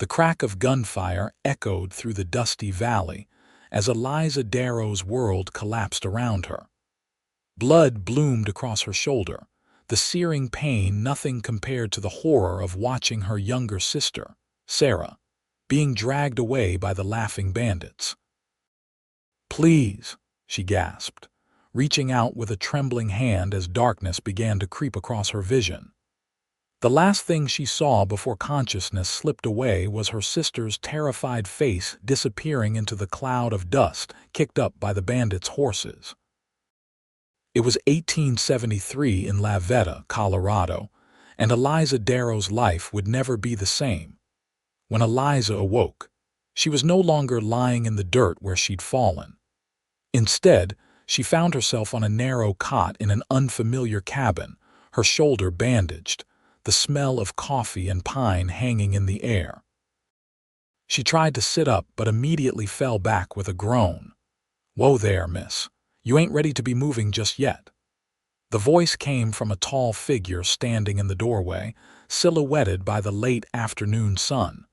The crack of gunfire echoed through the dusty valley as Eliza Darrow's world collapsed around her. Blood bloomed across her shoulder, the searing pain nothing compared to the horror of watching her younger sister, Sarah, being dragged away by the laughing bandits. "Please," she gasped, reaching out with a trembling hand as darkness began to creep across her vision. The last thing she saw before consciousness slipped away was her sister's terrified face disappearing into the cloud of dust kicked up by the bandits' horses. It was 1873 in Vendetta, Colorado, and Eliza Darrow's life would never be the same. When Eliza awoke, she was no longer lying in the dirt where she'd fallen. Instead, she found herself on a narrow cot in an unfamiliar cabin, her shoulder bandaged, the smell of coffee and pine hanging in the air. She tried to sit up but immediately fell back with a groan. "Whoa there, miss. You ain't ready to be moving just yet." The voice came from a tall figure standing in the doorway, silhouetted by the late afternoon sun.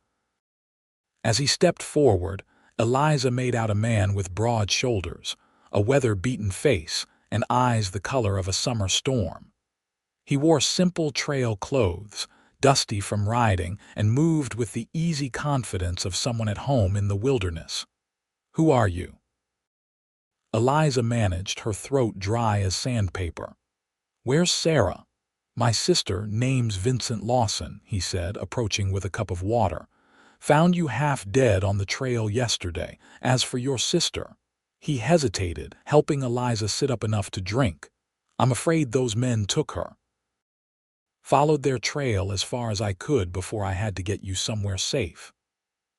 As he stepped forward, Eliza made out a man with broad shoulders, a weather-beaten face, and eyes the color of a summer storm. He wore simple trail clothes, dusty from riding, and moved with the easy confidence of someone at home in the wilderness. "Who are you?" Eliza managed, her throat dry as sandpaper. "Where's Sarah?" "My sister, name's Vincent Lawson," he said, approaching with a cup of water. "Found you half dead on the trail yesterday. As for your sister—" He hesitated, helping Eliza sit up enough to drink. "I'm afraid those men took her. Followed their trail as far as I could before I had to get you somewhere safe."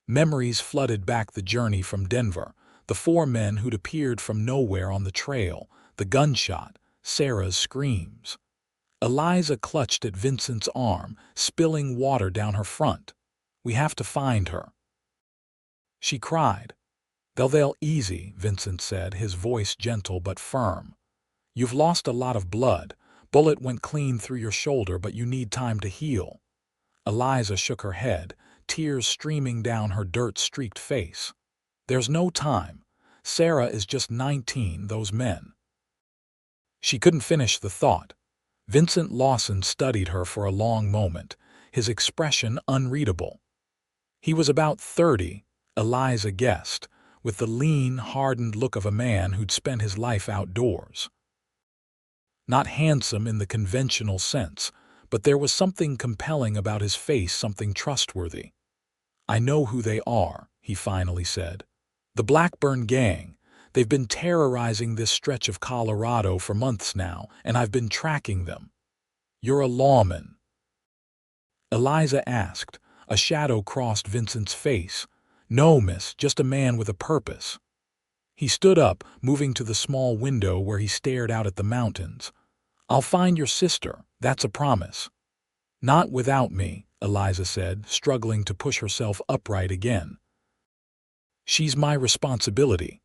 Memories flooded back the journey from Denver, the 4 men who'd appeared from nowhere on the trail, the gunshot, Sarah's screams. Eliza clutched at Vincent's arm, spilling water down her front. "We have to find her," she cried. They'll easy," Vincent said, his voice gentle but firm. "You've lost a lot of blood. Bullet went clean through your shoulder, but you need time to heal." Eliza shook her head, tears streaming down her dirt-streaked face. "There's no time. Sarah is just 19, those men—" She couldn't finish the thought. Vincent Lawson studied her for a long moment, his expression unreadable. He was about 30, Eliza guessed, with the lean, hardened look of a man who'd spent his life outdoors. Not handsome in the conventional sense, but there was something compelling about his face, something trustworthy. "I know who they are," he finally said. "The Blackburn Gang. They've been terrorizing this stretch of Colorado for months now, and I've been tracking them." "You're a lawman?" Eliza asked. A shadow crossed Vincent's face. "No, miss, just a man with a purpose." He stood up, moving to the small window where he stared out at the mountains. "I'll find your sister, that's a promise." "Not without me," Eliza said, struggling to push herself upright again. "She's my responsibility."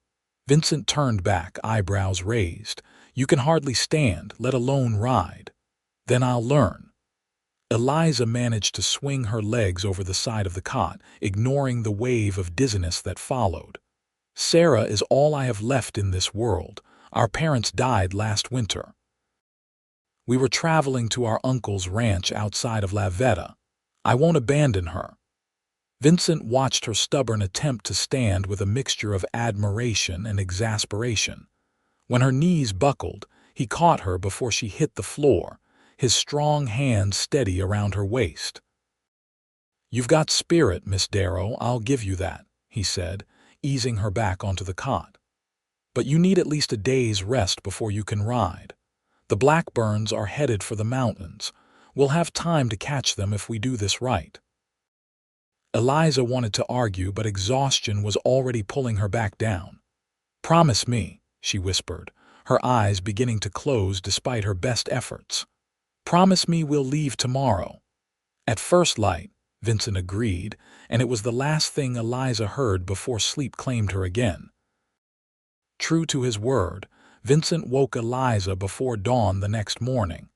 Vincent turned back, eyebrows raised. "You can hardly stand, let alone ride." "Then I'll learn." Eliza managed to swing her legs over the side of the cot, ignoring the wave of dizziness that followed. "Sarah is all I have left in this world. Our parents died last winter. We were traveling to our uncle's ranch outside of Vendetta. I won't abandon her." Vincent watched her stubborn attempt to stand with a mixture of admiration and exasperation. When her knees buckled, he caught her before she hit the floor, his strong hands steady around her waist. "You've got spirit, Miss Darrow, I'll give you that," he said, easing her back onto the cot. "But you need at least a day's rest before you can ride. The Blackburns are headed for the mountains. We'll have time to catch them if we do this right." Eliza wanted to argue, but exhaustion was already pulling her back down. "Promise me," she whispered, her eyes beginning to close despite her best efforts. "Promise me we'll leave tomorrow." "At first light," Vincent agreed, and it was the last thing Eliza heard before sleep claimed her again. True to his word, Vincent woke Eliza before dawn the next morning.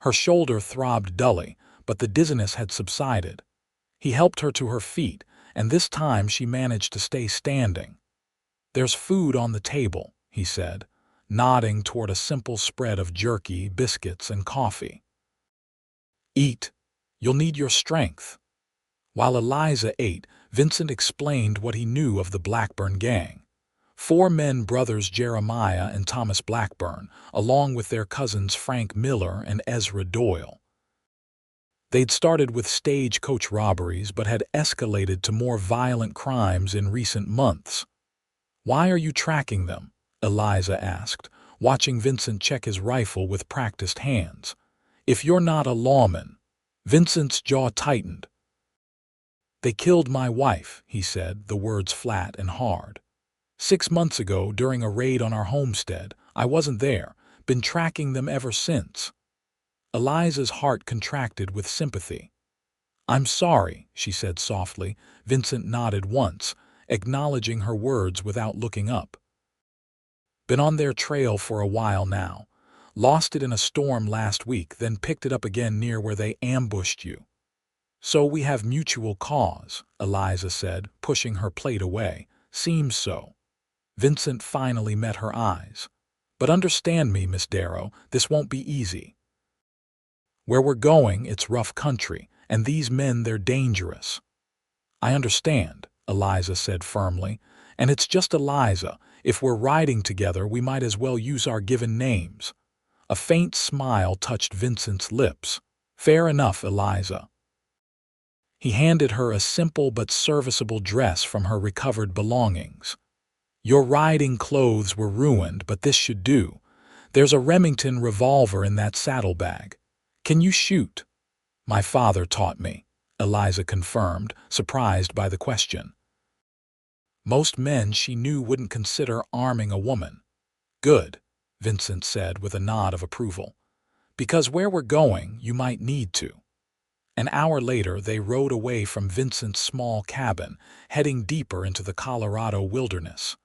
Her shoulder throbbed dully, but the dizziness had subsided. He helped her to her feet, and this time she managed to stay standing. "There's food on the table," he said, nodding toward a simple spread of jerky, biscuits, and coffee. "Eat. You'll need your strength." While Eliza ate, Vincent explained what he knew of the Blackburn gang. 4 men, brothers Jeremiah and Thomas Blackburn, along with their cousins Frank Miller and Ezra Doyle. They'd started with stagecoach robberies but had escalated to more violent crimes in recent months. "Why are you tracking them?" Eliza asked, watching Vincent check his rifle with practiced hands. "If you're not a lawman." Vincent's jaw tightened. "They killed my wife," he said, the words flat and hard. "6 months ago, during a raid on our homestead. I wasn't there. Been tracking them ever since." Eliza's heart contracted with sympathy. "I'm sorry," she said softly. Vincent nodded once, acknowledging her words without looking up. "Been on their trail for a while now. Lost it in a storm last week, then picked it up again near where they ambushed you." "So we have mutual cause," Eliza said, pushing her plate away. "Seems so." Vincent finally met her eyes. "But understand me, Miss Darrow, this won't be easy. Where we're going, it's rough country, and these men, they're dangerous." "I understand," Eliza said firmly. "And it's just Eliza. If we're riding together, we might as well use our given names." A faint smile touched Vincent's lips. "Fair enough, Eliza." He handed her a simple but serviceable dress from her recovered belongings. "Your riding clothes were ruined, but this should do. There's a Remington revolver in that saddlebag. Can you shoot?" "My father taught me," Eliza confirmed, surprised by the question. Most men she knew wouldn't consider arming a woman. "Good," Vincent said with a nod of approval. "Because where we're going, you might need to." An hour later, they rode away from Vincent's small cabin, heading deeper into the Colorado wilderness.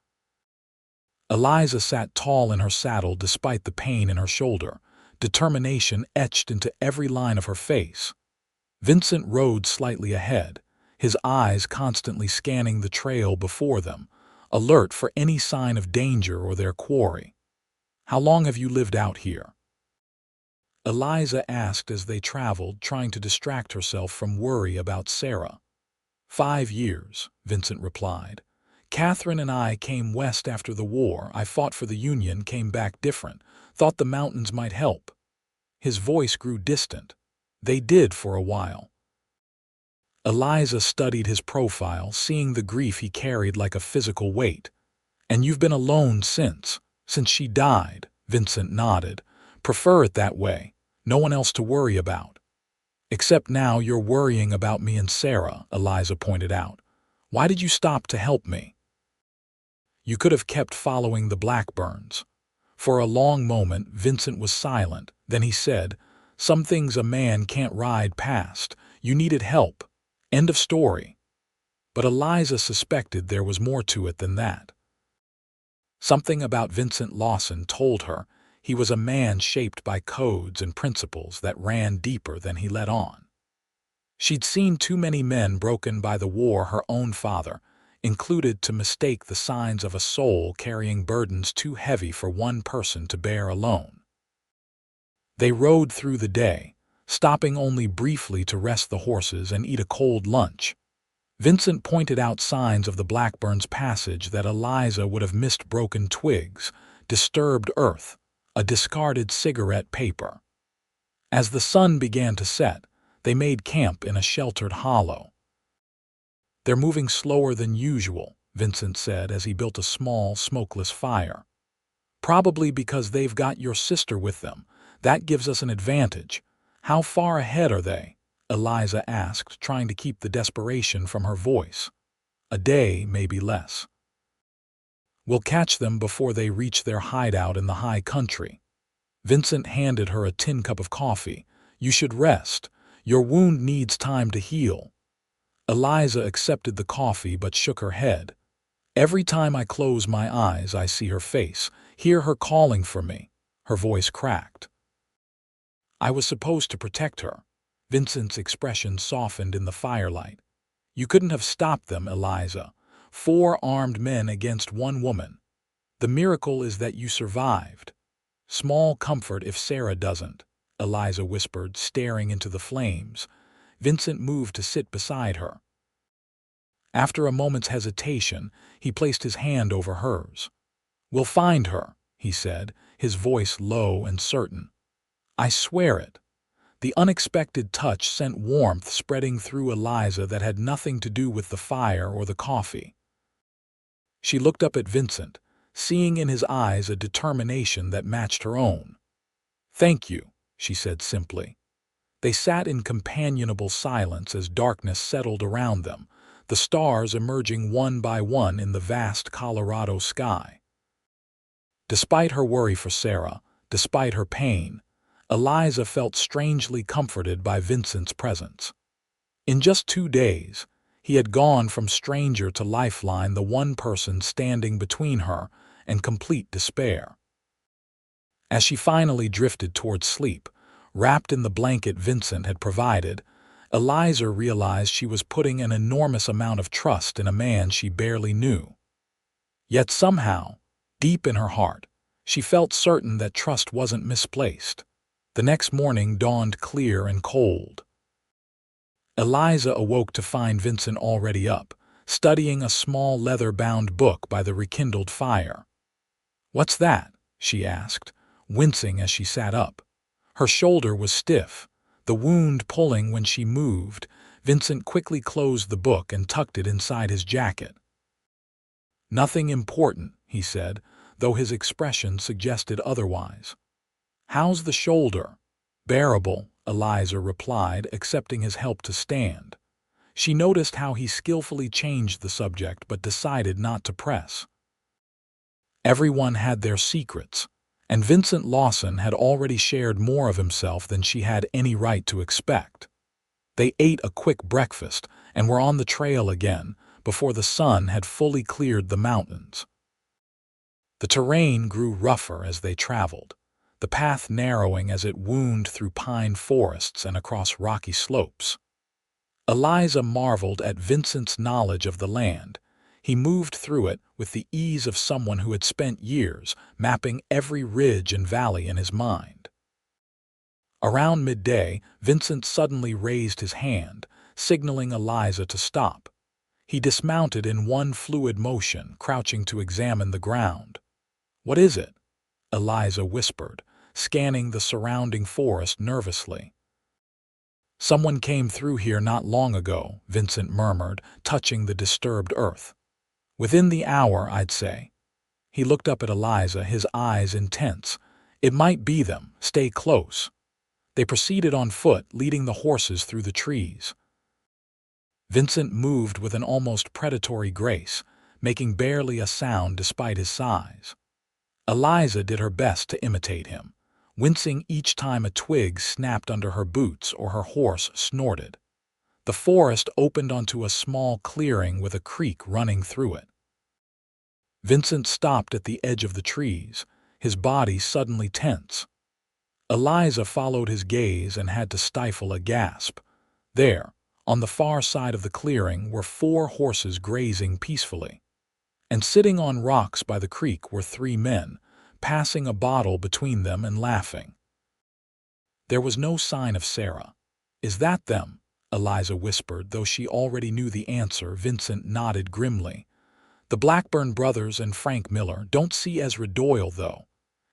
Eliza sat tall in her saddle despite the pain in her shoulder, determination etched into every line of her face. Vincent rode slightly ahead, his eyes constantly scanning the trail before them, alert for any sign of danger or their quarry. "How long have you lived out here?" Eliza asked as they traveled, trying to distract herself from worry about Sarah. 5 years, Vincent replied. "Catherine and I came west after the war. I fought for the Union, came back different. Thought the mountains might help." His voice grew distant. "They did for a while." Eliza studied his profile, seeing the grief he carried like a physical weight. "And you've been alone since she died," Vincent nodded. "Prefer it that way. No one else to worry about." "Except now you're worrying about me and Sarah," Eliza pointed out. "Why did you stop to help me?" "You could have kept following the Blackburns." For a long moment, Vincent was silent. Then he said, "Some things a man can't ride past. You needed help. End of story." But Eliza suspected there was more to it than that. Something about Vincent Lawson told her he was a man shaped by codes and principles that ran deeper than he let on. She'd seen too many men broken by the war, her own father included, to mistake the signs of a soul carrying burdens too heavy for one person to bear alone. They rode through the day, stopping only briefly to rest the horses and eat a cold lunch. Vincent pointed out signs of the Blackburns' passage that Eliza would have missed: broken twigs, disturbed earth, a discarded cigarette paper. As the sun began to set, they made camp in a sheltered hollow. "They're moving slower than usual," Vincent said as he built a small, smokeless fire. "Probably because they've got your sister with them. That gives us an advantage." "How far ahead are they?" Eliza asked, trying to keep the desperation from her voice. "A day, maybe less. We'll catch them before they reach their hideout in the high country." Vincent handed her a tin cup of coffee. "You should rest. Your wound needs time to heal." Eliza accepted the coffee but shook her head. "Every time I close my eyes, I see her face, hear her calling for me." Her voice cracked. "I was supposed to protect her." Vincent's expression softened in the firelight. You couldn't have stopped them, Eliza. 4 armed men against 1 woman. The miracle is that you survived. Small comfort if Sarah doesn't, Eliza whispered, staring into the flames. Vincent moved to sit beside her. After a moment's hesitation, he placed his hand over hers. "We'll find her," he said, his voice low and certain. "I swear it." The unexpected touch sent warmth spreading through Eliza that had nothing to do with the fire or the coffee. She looked up at Vincent, seeing in his eyes a determination that matched her own. "Thank you," she said simply. They sat in companionable silence as darkness settled around them, the stars emerging one by one in the vast Colorado sky. Despite her worry for Sarah, despite her pain, Eliza felt strangely comforted by Vincent's presence. In just 2 days, he had gone from stranger to lifeline, the one person standing between her and complete despair. As she finally drifted toward sleep, wrapped in the blanket Vincent had provided, Eliza realized she was putting an enormous amount of trust in a man she barely knew. Yet somehow, deep in her heart, she felt certain that trust wasn't misplaced. The next morning dawned clear and cold. Eliza awoke to find Vincent already up, studying a small leather-bound book by the rekindled fire. "What's that?" she asked, wincing as she sat up. Her shoulder was stiff, the wound pulling when she moved. Vincent quickly closed the book and tucked it inside his jacket. "Nothing important," he said, though his expression suggested otherwise. "How's the shoulder?" "Bearable," Eliza replied, accepting his help to stand. She noticed how he skillfully changed the subject but decided not to press. Everyone had their secrets, and Vincent Lawson had already shared more of himself than she had any right to expect. They ate a quick breakfast and were on the trail again before the sun had fully cleared the mountains. The terrain grew rougher as they traveled, the path narrowing as it wound through pine forests and across rocky slopes. Eliza marveled at Vincent's knowledge of the land. He moved through it with the ease of someone who had spent years mapping every ridge and valley in his mind. Around midday, Vincent suddenly raised his hand, signaling Eliza to stop. He dismounted in one fluid motion, crouching to examine the ground. "What is it?" Eliza whispered, scanning the surrounding forest nervously. "Someone came through here not long ago," Vincent murmured, touching the disturbed earth. "Within the hour, I'd say." He looked up at Eliza, his eyes intense. "It might be them. Stay close." They proceeded on foot, leading the horses through the trees. Vincent moved with an almost predatory grace, making barely a sound despite his size. Eliza did her best to imitate him, wincing each time a twig snapped under her boots or her horse snorted. The forest opened onto a small clearing with a creek running through it. Vincent stopped at the edge of the trees, his body suddenly tense. Eliza followed his gaze and had to stifle a gasp. There, on the far side of the clearing, were 4 horses grazing peacefully. And sitting on rocks by the creek were 3 men, passing a bottle between them and laughing. There was no sign of Sarah. "Is that them?" Eliza whispered, though she already knew the answer. Vincent nodded grimly. "The Blackburn brothers and Frank Miller. Don't see Ezra Doyle, though."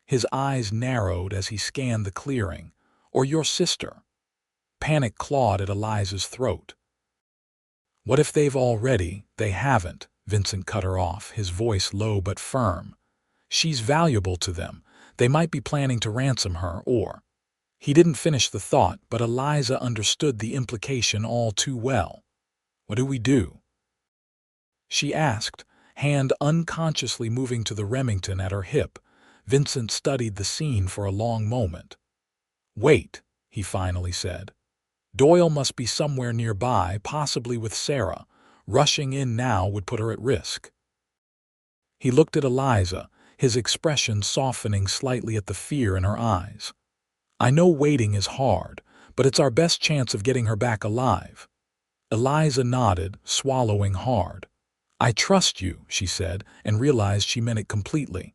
His eyes narrowed as he scanned the clearing. "Or your sister." Panic clawed at Eliza's throat. "What if they've already?" "They haven't," Vincent cut her off, his voice low but firm. "She's valuable to them. They might be planning to ransom her, or—" He didn't finish the thought, but Eliza understood the implication all too well. "What do we do?" she asked, hand unconsciously moving to the Remington at her hip. Vincent studied the scene for a long moment. "Wait," he finally said. "Doyle must be somewhere nearby, possibly with Sarah. Rushing in now would put her at risk." He looked at Eliza, his expression softening slightly at the fear in her eyes. "I know waiting is hard, but it's our best chance of getting her back alive." Eliza nodded, swallowing hard. "I trust you," she said, and realized she meant it completely.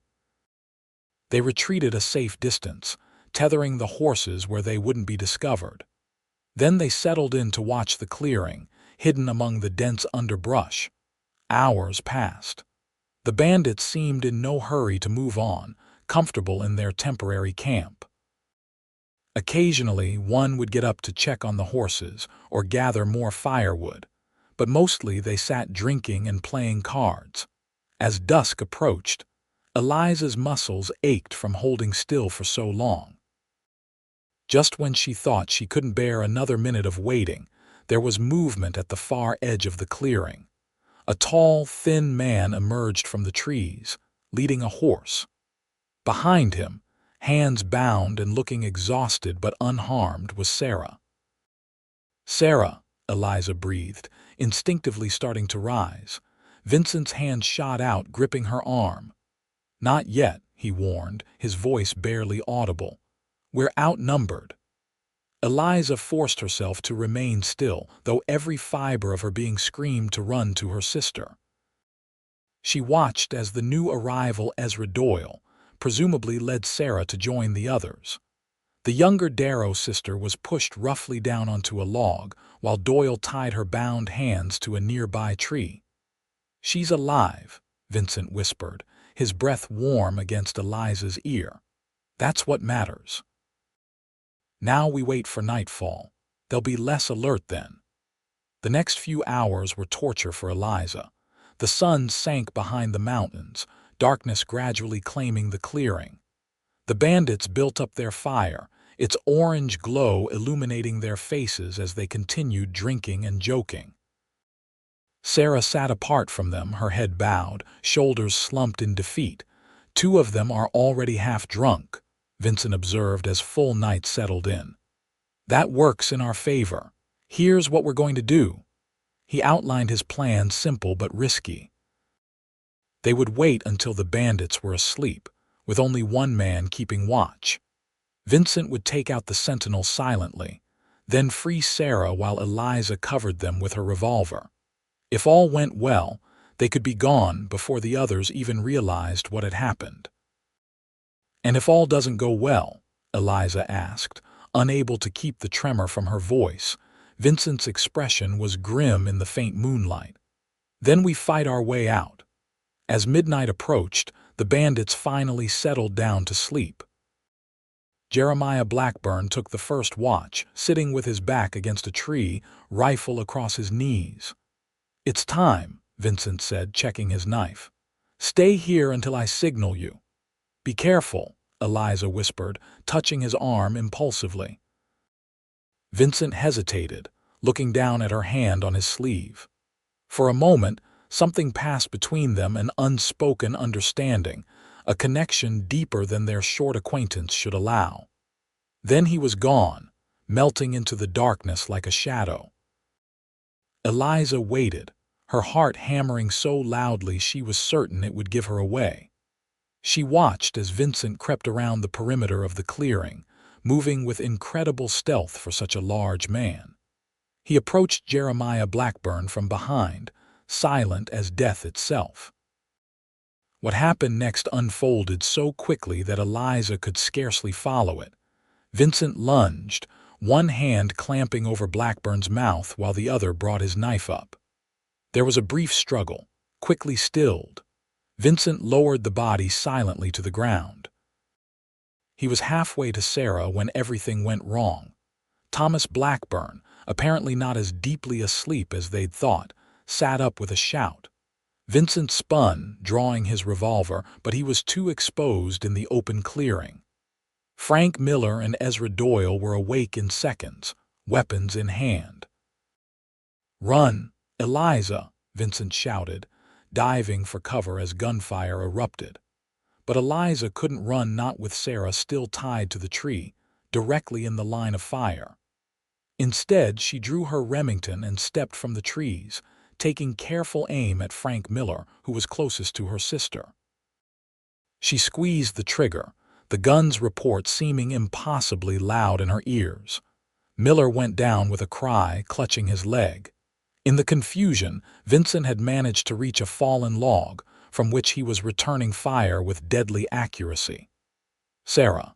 They retreated a safe distance, tethering the horses where they wouldn't be discovered. Then they settled in to watch the clearing, hidden among the dense underbrush. Hours passed. The bandits seemed in no hurry to move on, comfortable in their temporary camp. Occasionally, one would get up to check on the horses or gather more firewood, but mostly they sat drinking and playing cards. As dusk approached, Eliza's muscles ached from holding still for so long. Just when she thought she couldn't bear another minute of waiting, there was movement at the far edge of the clearing. A tall, thin man emerged from the trees, leading a horse. Behind him, hands bound and looking exhausted but unharmed, was Sarah. "Sarah," Eliza breathed, instinctively starting to rise. Vincent's hand shot out, gripping her arm. "Not yet," he warned, his voice barely audible. "We're outnumbered." Eliza forced herself to remain still, though every fiber of her being screamed to run to her sister. She watched as the new arrival, Ezra Doyle, presumably led Sarah to join the others. The younger Darrow sister was pushed roughly down onto a log, while Doyle tied her bound hands to a nearby tree. "She's alive," Vincent whispered, his breath warm against Eliza's ear. "That's what matters." "Now we wait for nightfall. They'll be less alert then." The next few hours were torture for Eliza. The sun sank behind the mountains, darkness gradually claiming the clearing. The bandits built up their fire, its orange glow illuminating their faces as they continued drinking and joking. Sarah sat apart from them, her head bowed, shoulders slumped in defeat. "Two of them are already half drunk," Vincent observed as full night settled in. "That works in our favor. Here's what we're going to do." He outlined his plan, simple but risky. They would wait until the bandits were asleep, with only one man keeping watch. Vincent would take out the sentinel silently, then free Sarah while Eliza covered them with her revolver. If all went well, they could be gone before the others even realized what had happened. "And if all doesn't go well?" Eliza asked, unable to keep the tremor from her voice. Vincent's expression was grim in the faint moonlight. "Then we fight our way out." As midnight approached, the bandits finally settled down to sleep. Jeremiah Blackburn took the first watch, sitting with his back against a tree, rifle across his knees. "It's time," Vincent said, checking his knife. "Stay here until I signal you." "Be careful," Eliza whispered, touching his arm impulsively. Vincent hesitated, looking down at her hand on his sleeve. For a moment, something passed between them, an unspoken understanding, a connection deeper than their short acquaintance should allow. Then he was gone, melting into the darkness like a shadow. Eliza waited, her heart hammering so loudly she was certain it would give her away. She watched as Vincent crept around the perimeter of the clearing, moving with incredible stealth for such a large man. He approached Jeremiah Blackburn from behind, silent as death itself. What happened next unfolded so quickly that Eliza could scarcely follow it. Vincent lunged, one hand clamping over Blackburn's mouth while the other brought his knife up. There was a brief struggle, quickly stilled. Vincent lowered the body silently to the ground. He was halfway to Sarah when everything went wrong. Thomas Blackburn, apparently not as deeply asleep as they'd thought, sat up with a shout. Vincent spun, drawing his revolver, but he was too exposed in the open clearing. Frank Miller and Ezra Doyle were awake in seconds, weapons in hand. "Run, Eliza!" Vincent shouted, diving for cover as gunfire erupted. But Eliza couldn't run, not with Sarah still tied to the tree, directly in the line of fire. Instead, she drew her Remington and stepped from the trees, taking careful aim at Frank Miller, who was closest to her sister. She squeezed the trigger, the gun's report seeming impossibly loud in her ears. Miller went down with a cry, clutching his leg. In the confusion, Vincent had managed to reach a fallen log, from which he was returning fire with deadly accuracy. "Sarah."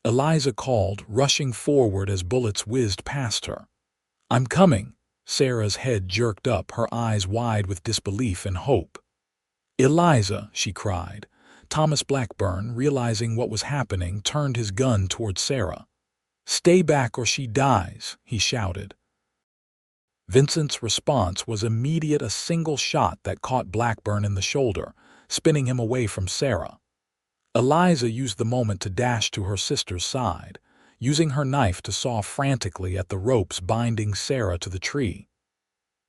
Eliza called, rushing forward as bullets whizzed past her. "I'm coming." Sarah's head jerked up, her eyes wide with disbelief and hope. "Eliza," she cried. Thomas Blackburn, realizing what was happening, turned his gun toward Sarah. "Stay back or she dies," he shouted. Vincent's response was immediate, a single shot that caught Blackburn in the shoulder, spinning him away from Sarah. Eliza used the moment to dash to her sister's side, using her knife to saw frantically at the ropes binding Sarah to the tree.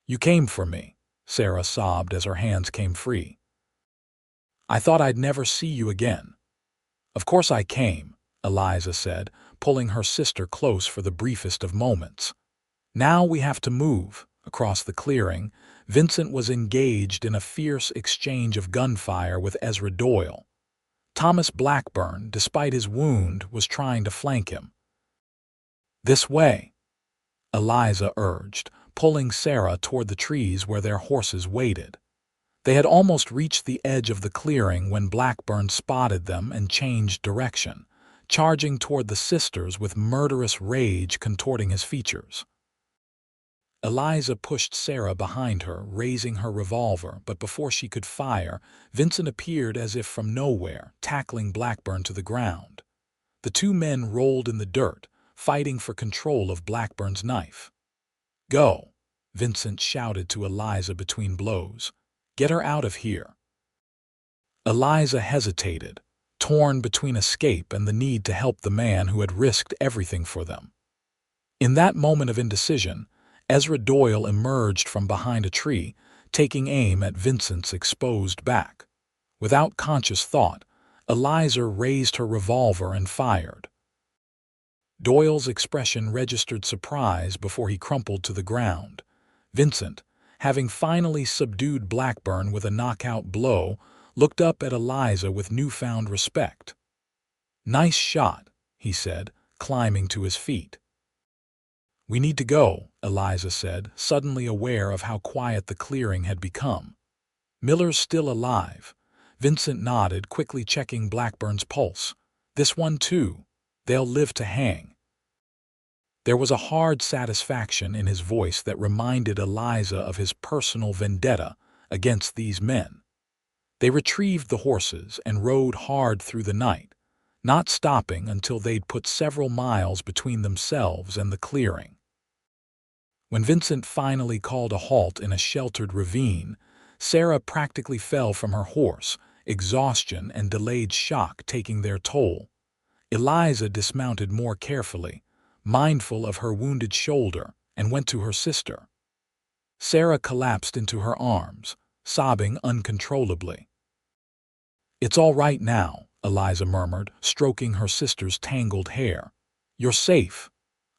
"You came for me," Sarah sobbed as her hands came free. "I thought I'd never see you again." "Of course I came," Eliza said, pulling her sister close for the briefest of moments. "Now we have to move." Across the clearing, Vincent was engaged in a fierce exchange of gunfire with Ezra Doyle. Thomas Blackburn, despite his wound, was trying to flank him. "This way," Eliza urged, pulling Sarah toward the trees where their horses waited. They had almost reached the edge of the clearing when Blackburn spotted them and changed direction, charging toward the sisters with murderous rage contorting his features. Eliza pushed Sarah behind her, raising her revolver, but before she could fire, Vincent appeared as if from nowhere, tackling Blackburn to the ground. The two men rolled in the dirt, fighting for control of Blackburn's knife. "Go," Vincent shouted to Eliza between blows. "Get her out of here." Eliza hesitated, torn between escape and the need to help the man who had risked everything for them. In that moment of indecision, Ezra Doyle emerged from behind a tree, taking aim at Vincent's exposed back. Without conscious thought, Eliza raised her revolver and fired. Doyle's expression registered surprise before he crumpled to the ground. Vincent, having finally subdued Blackburn with a knockout blow, looked up at Eliza with newfound respect. "Nice shot," he said, climbing to his feet. "We need to go," Eliza said, suddenly aware of how quiet the clearing had become. "Miller's still alive." Vincent nodded, quickly checking Blackburn's pulse. "This one too. They'll live to hang." There was a hard satisfaction in his voice that reminded Eliza of his personal vendetta against these men. They retrieved the horses and rode hard through the night, not stopping until they'd put several miles between themselves and the clearing. When Vincent finally called a halt in a sheltered ravine, Sarah practically fell from her horse, exhaustion and delayed shock taking their toll. Eliza dismounted more carefully, mindful of her wounded shoulder, and went to her sister. Sarah collapsed into her arms, sobbing uncontrollably. "It's all right now," Eliza murmured, stroking her sister's tangled hair. "You're safe."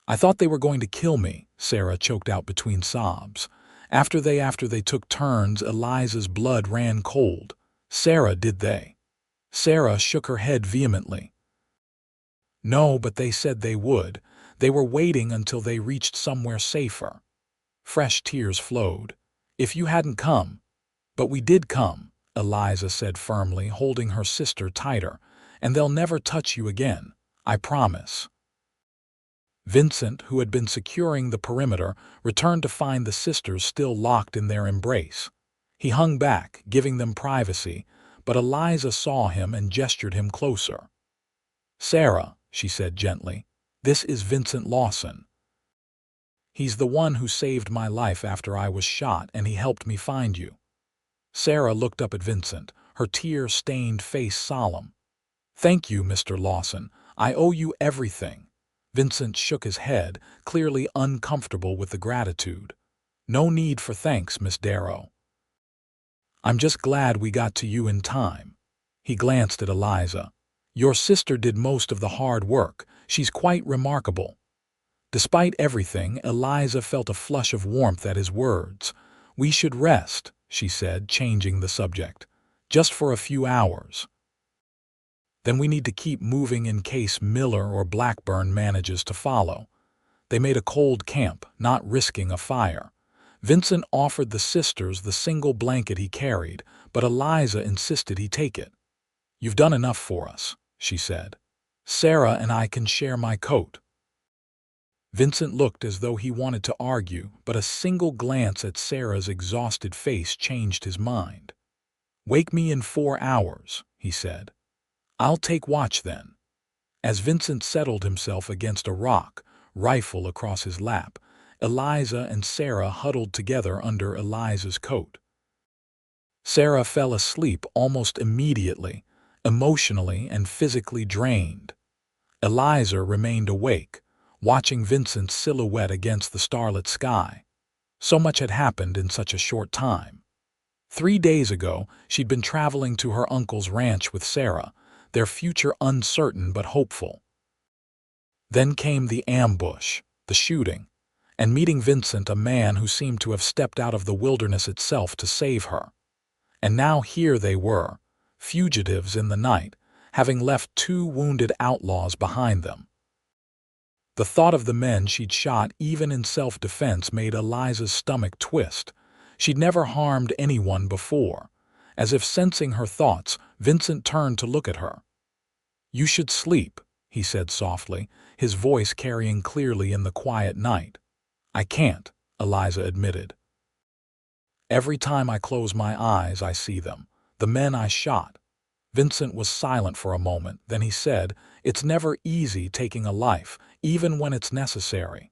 "I thought they were going to kill me," Sarah choked out between sobs. After they took turns, Eliza's blood ran cold. "Sarah, did they?" Sarah shook her head vehemently. "No, but they said they would. They were waiting until they reached somewhere safer." Fresh tears flowed. "If you hadn't come—" "But we did come," Eliza said firmly, holding her sister tighter. "And they'll never touch you again. I promise." Vincent, who had been securing the perimeter, returned to find the sisters still locked in their embrace. He hung back, giving them privacy, but Eliza saw him and gestured him closer. "Sarah," she said gently, "this is Vincent Lawson. He's the one who saved my life after I was shot, and he helped me find you." Sarah looked up at Vincent, her tear-stained face solemn. "Thank you, Mr. Lawson. I owe you everything." Vincent shook his head, clearly uncomfortable with the gratitude. "No need for thanks, Miss Darrow. I'm just glad we got to you in time." He glanced at Eliza. "Your sister did most of the hard work. She's quite remarkable." Despite everything, Eliza felt a flush of warmth at his words. "We should rest," she said, changing the subject. "Just for a few hours. Then we need to keep moving in case Miller or Blackburn manages to follow." They made a cold camp, not risking a fire. Vincent offered the sisters the single blanket he carried, but Eliza insisted he take it. "You've done enough for us," she said. "Sarah and I can share my coat." Vincent looked as though he wanted to argue, but a single glance at Sarah's exhausted face changed his mind. "Wake me in 4 hours," he said. "I'll take watch then." As Vincent settled himself against a rock, rifle across his lap, Eliza and Sarah huddled together under Eliza's coat. Sarah fell asleep almost immediately, emotionally and physically drained. Eliza remained awake, watching Vincent's silhouette against the starlit sky. So much had happened in such a short time. 3 days ago, she'd been traveling to her uncle's ranch with Sarah, their future uncertain but hopeful. Then came the ambush, the shooting, and meeting Vincent, a man who seemed to have stepped out of the wilderness itself to save her. And now here they were, fugitives in the night, having left 2 wounded outlaws behind them. The thought of the men she'd shot even in self-defense made Eliza's stomach twist. She'd never harmed anyone before. As if sensing her thoughts, Vincent turned to look at her. "You should sleep," he said softly, his voice carrying clearly in the quiet night. "I can't," Eliza admitted. "Every time I close my eyes, I see them, the men I shot." Vincent was silent for a moment, then he said, "It's never easy taking a life, even when it's necessary."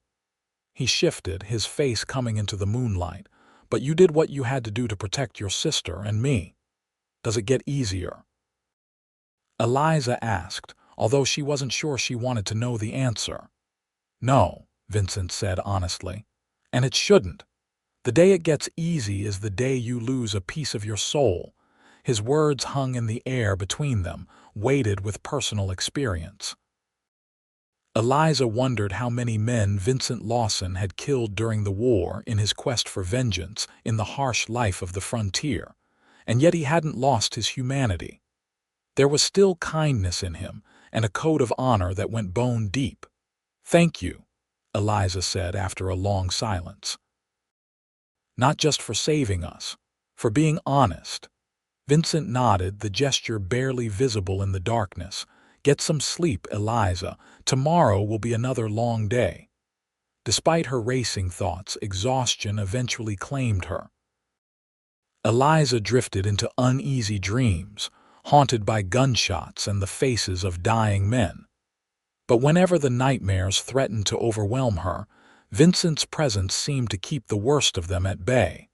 He shifted, his face coming into the moonlight. "But you did what you had to do to protect your sister and me. Does it get easier?" Eliza asked, although she wasn't sure she wanted to know the answer. "No," Vincent said honestly. "And it shouldn't. The day it gets easy is the day you lose a piece of your soul." His words hung in the air between them, weighted with personal experience. Eliza wondered how many men Vincent Lawson had killed during the war in his quest for vengeance in the harsh life of the frontier, and yet he hadn't lost his humanity. There was still kindness in him, and a code of honor that went bone deep. "Thank you," Eliza said after a long silence. "Not just for saving us, for being honest." Vincent nodded, the gesture barely visible in the darkness. "Get some sleep, Eliza. Tomorrow will be another long day." Despite her racing thoughts, exhaustion eventually claimed her. Eliza drifted into uneasy dreams, haunted by gunshots and the faces of dying men. But whenever the nightmares threatened to overwhelm her, Vincent's presence seemed to keep the worst of them at bay.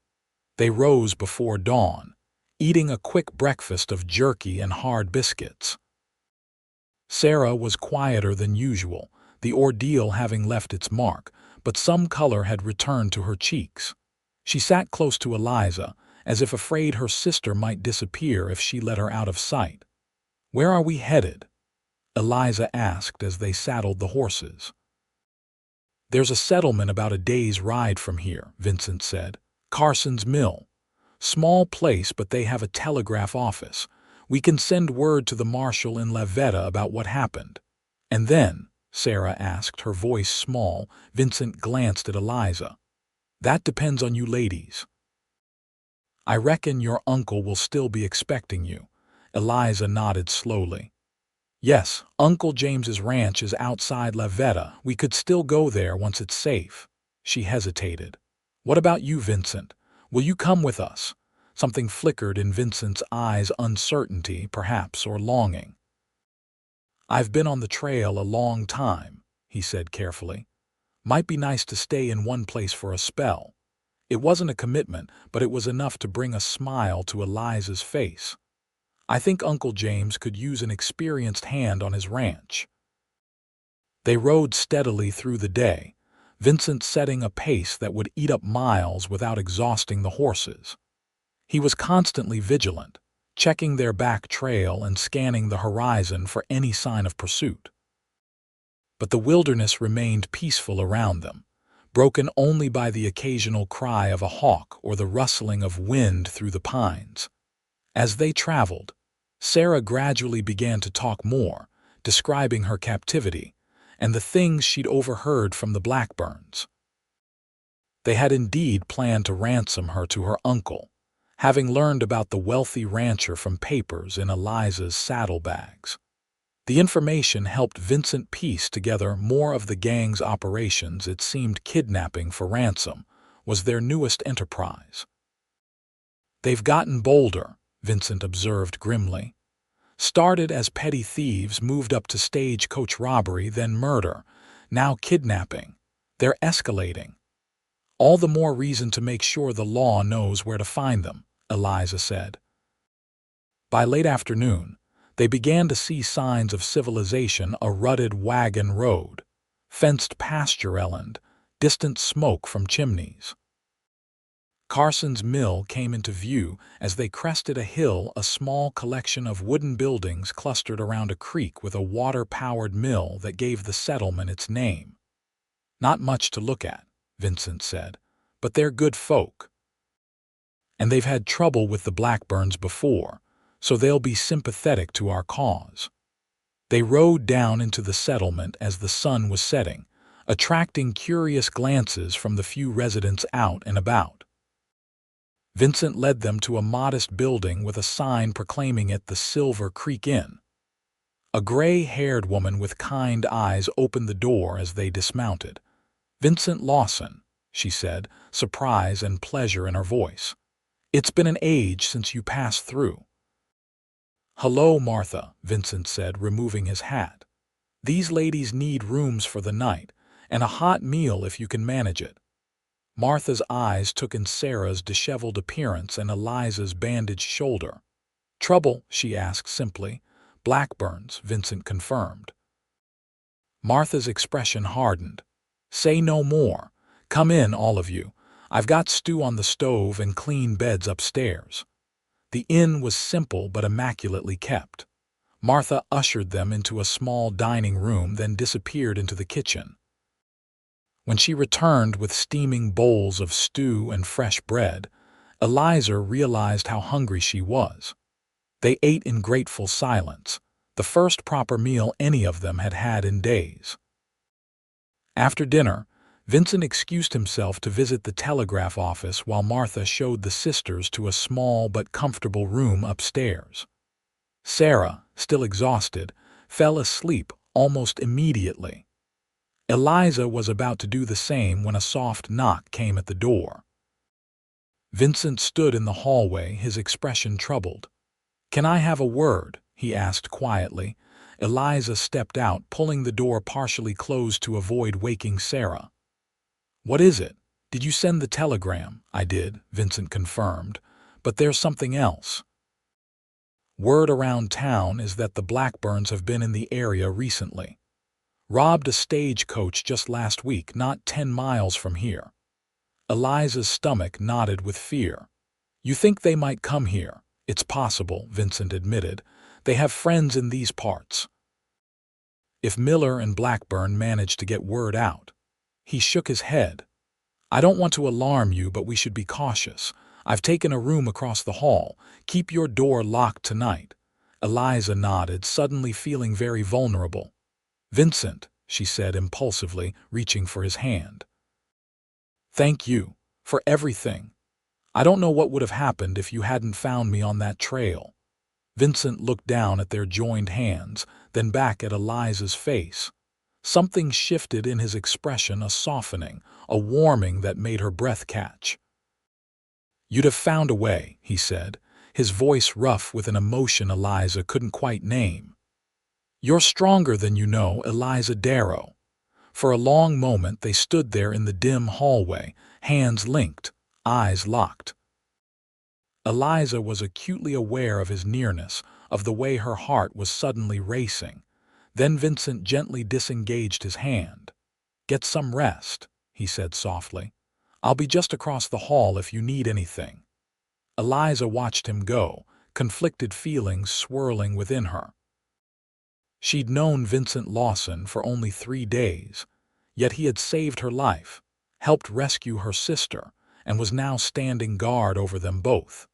They rose before dawn, eating a quick breakfast of jerky and hard biscuits. Sarah was quieter than usual, the ordeal having left its mark, but some color had returned to her cheeks. She sat close to Eliza, as if afraid her sister might disappear if she let her out of sight. "Where are we headed?" Eliza asked as they saddled the horses. "There's a settlement about a day's ride from here," Vincent said. "Carson's Mill. Small place, but they have a telegraph office. We can send word to the marshal in Vendetta about what happened." "And then?" Sarah asked, her voice small. Vincent glanced at Eliza. "That depends on you ladies." "I reckon your uncle will still be expecting you." Eliza nodded slowly. "Yes, Uncle James's ranch is outside Vendetta. We could still go there once it's safe." She hesitated. "What about you, Vincent? Will you come with us?" Something flickered in Vincent's eyes, uncertainty, perhaps, or longing. "I've been on the trail a long time," he said carefully. "Might be nice to stay in one place for a spell." It wasn't a commitment, but it was enough to bring a smile to Eliza's face. "I think Uncle James could use an experienced hand on his ranch." They rode steadily through the day, Vincent setting a pace that would eat up miles without exhausting the horses. He was constantly vigilant, checking their back trail and scanning the horizon for any sign of pursuit. But the wilderness remained peaceful around them, broken only by the occasional cry of a hawk or the rustling of wind through the pines. As they traveled, Sarah gradually began to talk more, describing her captivity and the things she'd overheard from the Blackburns. They had indeed planned to ransom her to her uncle, having learned about the wealthy rancher from papers in Eliza's saddlebags. The information helped Vincent piece together more of the gang's operations. It seemed kidnapping for ransom was their newest enterprise. "They've gotten bolder," Vincent observed grimly. "Started as petty thieves, moved up to stagecoach robbery, then murder, now kidnapping. They're escalating." "All the more reason to make sure the law knows where to find them," Eliza said. By late afternoon, they began to see signs of civilization: a rutted wagon road, fenced pasture land, distant smoke from chimneys. Carson's mill came into view as they crested a hill, a small collection of wooden buildings clustered around a creek with a water-powered mill that gave the settlement its name. "Not much to look at," Vincent said, "but they're good folk. And they've had trouble with the Blackburns before, so they'll be sympathetic to our cause." They rode down into the settlement as the sun was setting, attracting curious glances from the few residents out and about. Vincent led them to a modest building with a sign proclaiming it the Silver Creek Inn. A gray-haired woman with kind eyes opened the door as they dismounted. "Vincent Lawson," she said, surprise and pleasure in her voice. "It's been an age since you passed through." "Hello, Martha," Vincent said, removing his hat. "These ladies need rooms for the night, and a hot meal if you can manage it." Martha's eyes took in Sarah's disheveled appearance and Eliza's bandaged shoulder. "Trouble?" she asked simply. "Blackburns," Vincent confirmed. Martha's expression hardened. "Say no more. Come in, all of you. I've got stew on the stove and clean beds upstairs." The inn was simple but immaculately kept. Martha ushered them into a small dining room, then disappeared into the kitchen. When she returned with steaming bowls of stew and fresh bread, Eliza realized how hungry she was. They ate in grateful silence, the first proper meal any of them had had in days. After dinner, Vincent excused himself to visit the telegraph office while Martha showed the sisters to a small but comfortable room upstairs. Sarah, still exhausted, fell asleep almost immediately. Eliza was about to do the same when a soft knock came at the door. Vincent stood in the hallway, his expression troubled. "Can I have a word?" he asked quietly. Eliza stepped out, pulling the door partially closed to avoid waking Sarah. "What is it? Did you send the telegram?" "I did," Vincent confirmed. "But there's something else. Word around town is that the Blackburns have been in the area recently. Robbed a stagecoach just last week, not 10 miles from here." Eliza's stomach knotted with fear. "You think they might come here?" "It's possible," Vincent admitted. "They have friends in these parts." "If Miller and Blackburn manage to get word out." He shook his head. "I don't want to alarm you, but we should be cautious. I've taken a room across the hall. Keep your door locked tonight." Eliza nodded, suddenly feeling very vulnerable. "Vincent," she said impulsively, reaching for his hand. "Thank you for everything. I don't know what would have happened if you hadn't found me on that trail." Vincent looked down at their joined hands, then back at Eliza's face. Something shifted in his expression, a softening, a warming that made her breath catch. "You'd have found a way," he said, his voice rough with an emotion Eliza couldn't quite name. "You're stronger than you know, Eliza Darrow." For a long moment they stood there in the dim hallway, hands linked, eyes locked. Eliza was acutely aware of his nearness, of the way her heart was suddenly racing. Then Vincent gently disengaged his hand. "Get some rest," he said softly. "I'll be just across the hall if you need anything." Eliza watched him go, conflicted feelings swirling within her. She'd known Vincent Lawson for only 3 days, yet he had saved her life, helped rescue her sister, and was now standing guard over them both.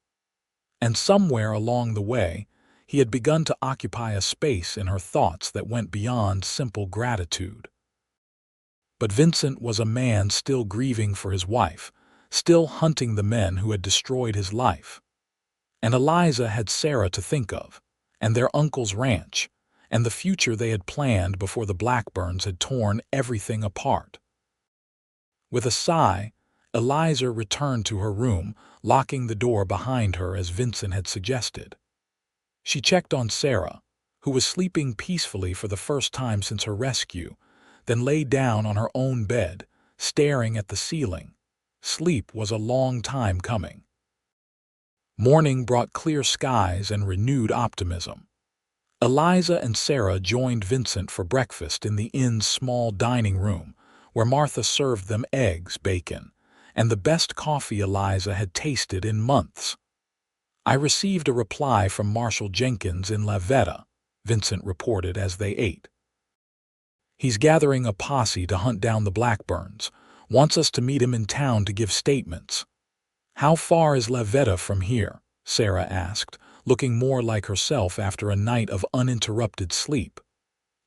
And somewhere along the way, he had begun to occupy a space in her thoughts that went beyond simple gratitude. But Vincent was a man still grieving for his wife, still hunting the men who had destroyed his life. And Eliza had Sarah to think of, and their uncle's ranch, and the future they had planned before the Blackburns had torn everything apart. With a sigh, Eliza returned to her room, locking the door behind her as Vincent had suggested. She checked on Sarah, who was sleeping peacefully for the first time since her rescue, then lay down on her own bed, staring at the ceiling. Sleep was a long time coming. Morning brought clear skies and renewed optimism. Eliza and Sarah joined Vincent for breakfast in the inn's small dining room, where Martha served them eggs, bacon, and the best coffee Eliza had tasted in months. "I received a reply from Marshal Jenkins in Vendetta," Vincent reported as they ate. "He's gathering a posse to hunt down the Blackburns, wants us to meet him in town to give statements." "How far is Vendetta from here?" Sarah asked, looking more like herself after a night of uninterrupted sleep.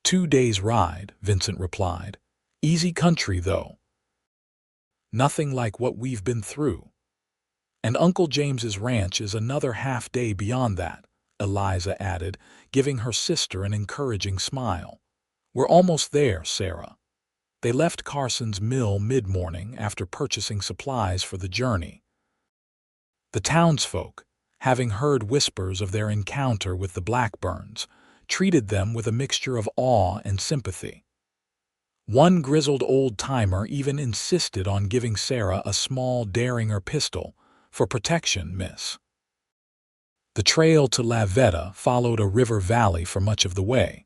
2 days' ride, Vincent replied. "Easy country, though. Nothing like what we've been through." "And Uncle James's ranch is another half-day beyond that," Eliza added, giving her sister an encouraging smile. "We're almost there, Sarah." They left Carson's mill mid-morning after purchasing supplies for the journey. The townsfolk, having heard whispers of their encounter with the Blackburns, treated them with a mixture of awe and sympathy. One grizzled old-timer even insisted on giving Sarah a small Derringer pistol, "For protection, miss." The trail to Vendetta followed a river valley for much of the way,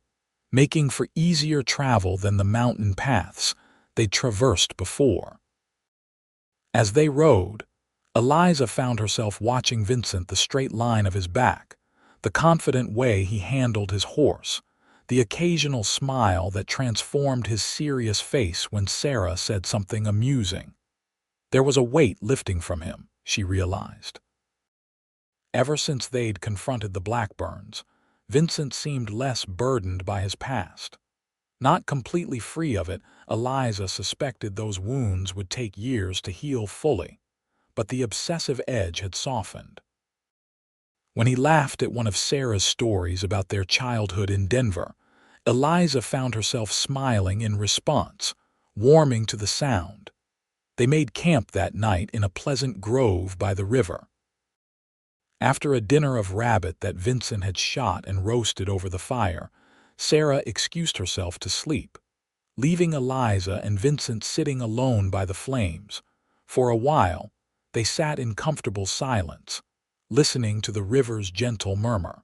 making for easier travel than the mountain paths they'd traversed before. As they rode, Eliza found herself watching Vincent, the straight line of his back, the confident way he handled his horse, the occasional smile that transformed his serious face when Sarah said something amusing. There was a weight lifting from him, she realized. Ever since they'd confronted the Blackburns, Vincent seemed less burdened by his past. Not completely free of it, Eliza suspected those wounds would take years to heal fully, but the obsessive edge had softened. When he laughed at one of Sarah's stories about their childhood in Denver, Eliza found herself smiling in response, warming to the sound. They made camp that night in a pleasant grove by the river. After a dinner of rabbit that Vincent had shot and roasted over the fire, Sarah excused herself to sleep, leaving Eliza and Vincent sitting alone by the flames. For a while, they sat in comfortable silence, listening to the river's gentle murmur.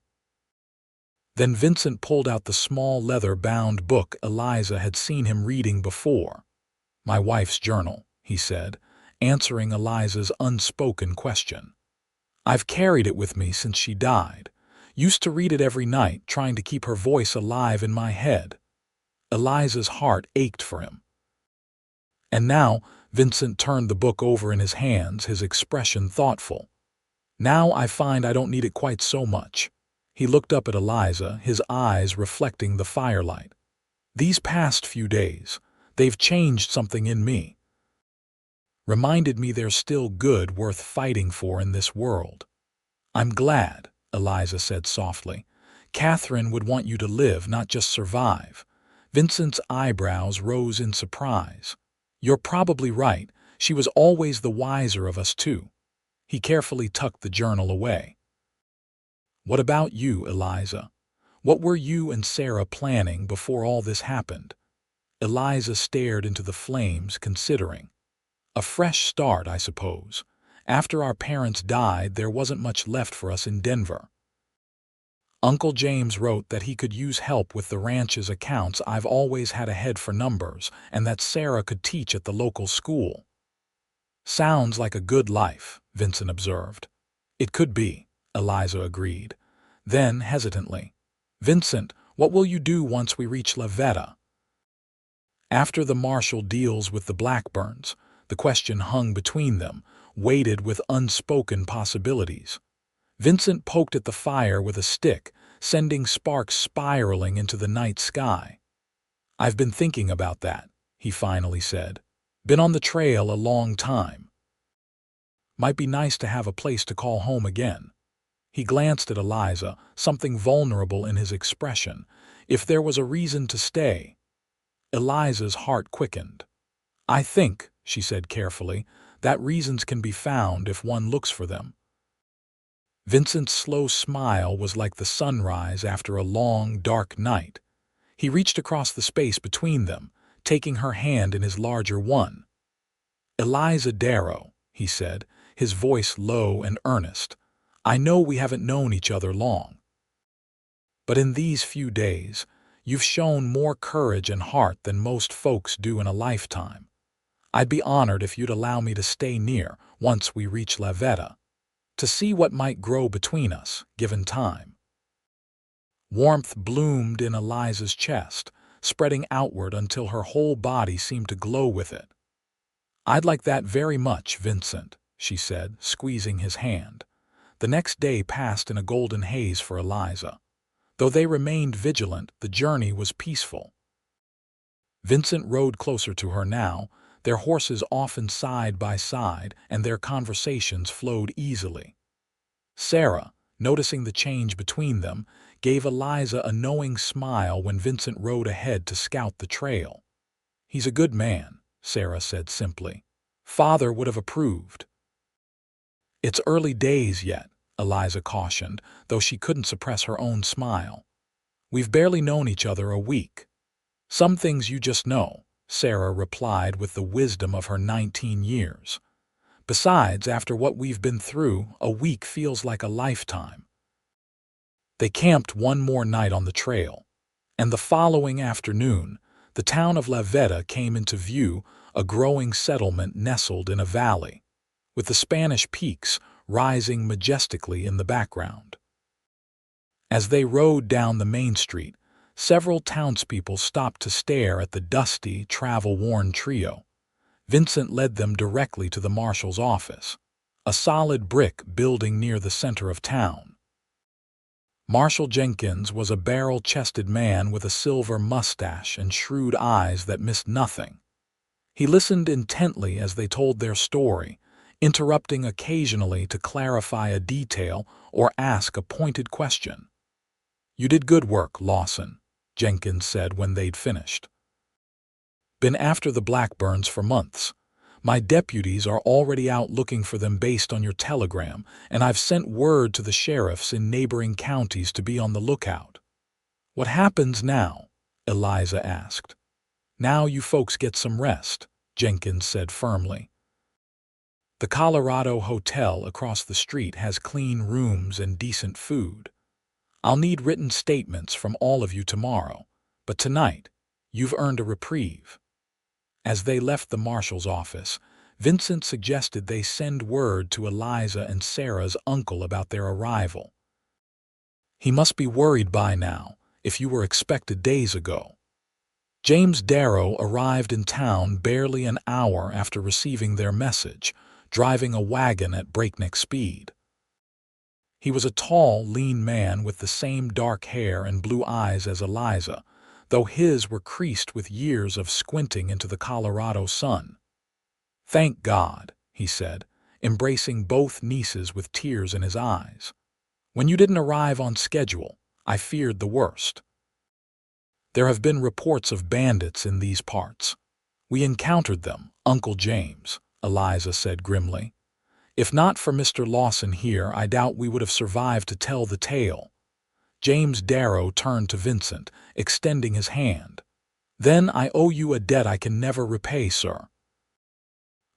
Then Vincent pulled out the small leather-bound book Eliza had seen him reading before. "My wife's journal," he said, answering Eliza's unspoken question. "I've carried it with me since she died. Used to read it every night, trying to keep her voice alive in my head." Eliza's heart ached for him. And now, Vincent turned the book over in his hands, his expression thoughtful. "Now I find I don't need it quite so much." He looked up at Eliza, his eyes reflecting the firelight. "These past few days, they've changed something in me. Reminded me there's still good worth fighting for in this world." "I'm glad," Eliza said softly. "Catherine would want you to live, not just survive." Vincent's eyebrows rose in surprise. "You're probably right. She was always the wiser of us two." He carefully tucked the journal away. "What about you, Eliza? What were you and Sarah planning before all this happened?" Eliza stared into the flames, considering. "A fresh start, I suppose. After our parents died, there wasn't much left for us in Denver. Uncle James wrote that he could use help with the ranch's accounts. I've always had a head for numbers, and that Sarah could teach at the local school." "Sounds like a good life," Vincent observed. "It could be," Eliza agreed. Then, hesitantly, "Vincent, what will you do once we reach Vendetta?" After the marshal deals with the Blackburns, the question hung between them, weighted with unspoken possibilities. Vincent poked at the fire with a stick, sending sparks spiraling into the night sky. "I've been thinking about that," he finally said. "Been on the trail a long time. Might be nice to have a place to call home again." He glanced at Eliza, something vulnerable in his expression. If there was a reason to stay. Eliza's heart quickened. "I think," she said carefully, "that reasons can be found if one looks for them." Vincent's slow smile was like the sunrise after a long, dark night. He reached across the space between them, taking her hand in his larger one. "Eliza Darrow," he said, his voice low and earnest, "I know we haven't known each other long. But in these few days, you've shown more courage and heart than most folks do in a lifetime. I'd be honored if you'd allow me to stay near once we reach La Veta, to see what might grow between us, given time." Warmth bloomed in Eliza's chest, spreading outward until her whole body seemed to glow with it. "I'd like that very much, Vincent," she said, squeezing his hand. The next day passed in a golden haze for Eliza. Though they remained vigilant, the journey was peaceful. Vincent rode closer to her now, their horses often side by side, and their conversations flowed easily. Sarah, noticing the change between them, gave Eliza a knowing smile when Vincent rode ahead to scout the trail. "He's a good man," Sarah said simply. "Father would have approved." "It's early days yet," Eliza cautioned, though she couldn't suppress her own smile. "We've barely known each other a week." "Some things you just know," Sarah replied with the wisdom of her 19 years. "Besides, after what we've been through, a week feels like a lifetime." They camped one more night on the trail, and the following afternoon, the town of La Veta came into view, a growing settlement nestled in a valley, with the Spanish peaks rising majestically in the background. As they rode down the main street, several townspeople stopped to stare at the dusty, travel-worn trio. Vincent led them directly to the marshal's office, a solid brick building near the center of town. Marshal Jenkins was a barrel-chested man with a silver mustache and shrewd eyes that missed nothing. He listened intently as they told their story, interrupting occasionally to clarify a detail or ask a pointed question. "You did good work, Lawson," Jenkins said when they'd finished. "Been after the Blackburns for months. My deputies are already out looking for them based on your telegram, and I've sent word to the sheriffs in neighboring counties to be on the lookout." "What happens now?" Eliza asked. "Now you folks get some rest," Jenkins said firmly. "The Colorado Hotel across the street has clean rooms and decent food. I'll need written statements from all of you tomorrow, but tonight, you've earned a reprieve." As they left the marshal's office, Vincent suggested they send word to Eliza and Sarah's uncle about their arrival. "He must be worried by now, if you were expected days ago." James Darrow arrived in town barely an hour after receiving their message, driving a wagon at breakneck speed. He was a tall, lean man with the same dark hair and blue eyes as Eliza, though his were creased with years of squinting into the Colorado sun. "Thank God," he said, embracing both nieces with tears in his eyes. "When you didn't arrive on schedule, I feared the worst. There have been reports of bandits in these parts. We encountered them, Uncle James," Eliza said grimly. "If not for Mr. Lawson here, I doubt we would have survived to tell the tale." James Darrow turned to Vincent, extending his hand. "Then I owe you a debt I can never repay, sir.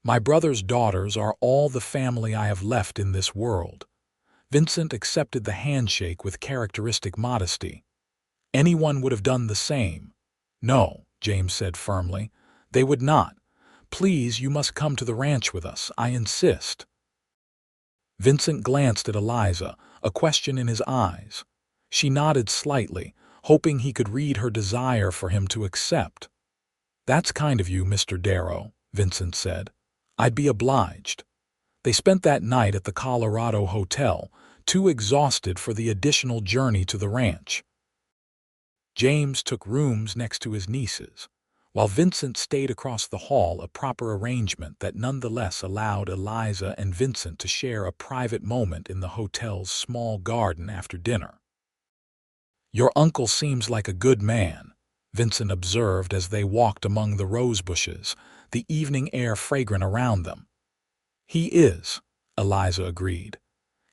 My brother's daughters are all the family I have left in this world." Vincent accepted the handshake with characteristic modesty. "Anyone would have done the same." "No," James said firmly, "they would not. Please, you must come to the ranch with us, I insist." Vincent glanced at Eliza, a question in his eyes. She nodded slightly, hoping he could read her desire for him to accept. "That's kind of you, Mr. Darrow," Vincent said. "I'd be obliged." They spent that night at the Colorado Hotel, too exhausted for the additional journey to the ranch. James took rooms next to his nieces, while Vincent stayed across the hall, a proper arrangement that nonetheless allowed Eliza and Vincent to share a private moment in the hotel's small garden after dinner. "Your uncle seems like a good man," Vincent observed as they walked among the rose bushes, the evening air fragrant around them. "He is," Eliza agreed.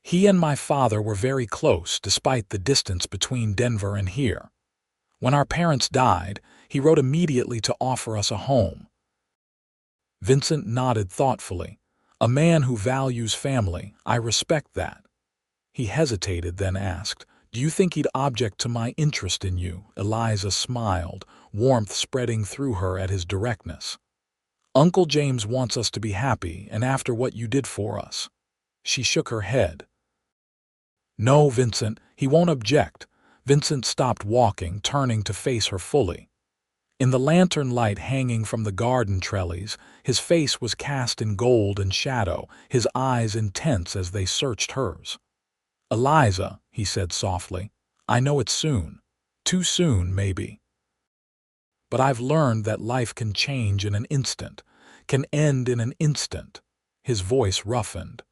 "He and my father were very close despite the distance between Denver and here. When our parents died, he wrote immediately to offer us a home." Vincent nodded thoughtfully. "A man who values family, I respect that." He hesitated, then asked, "Do you think he'd object to my interest in you?" Eliza smiled, warmth spreading through her at his directness. "Uncle James wants us to be happy, and after what you did for us." She shook her head. "No, Vincent, he won't object." Vincent stopped walking, turning to face her fully. In the lantern light hanging from the garden trellis, his face was cast in gold and shadow, his eyes intense as they searched hers. "Eliza," he said softly, "I know it's soon. Too soon, maybe. But I've learned that life can change in an instant, can end in an instant." His voice roughened.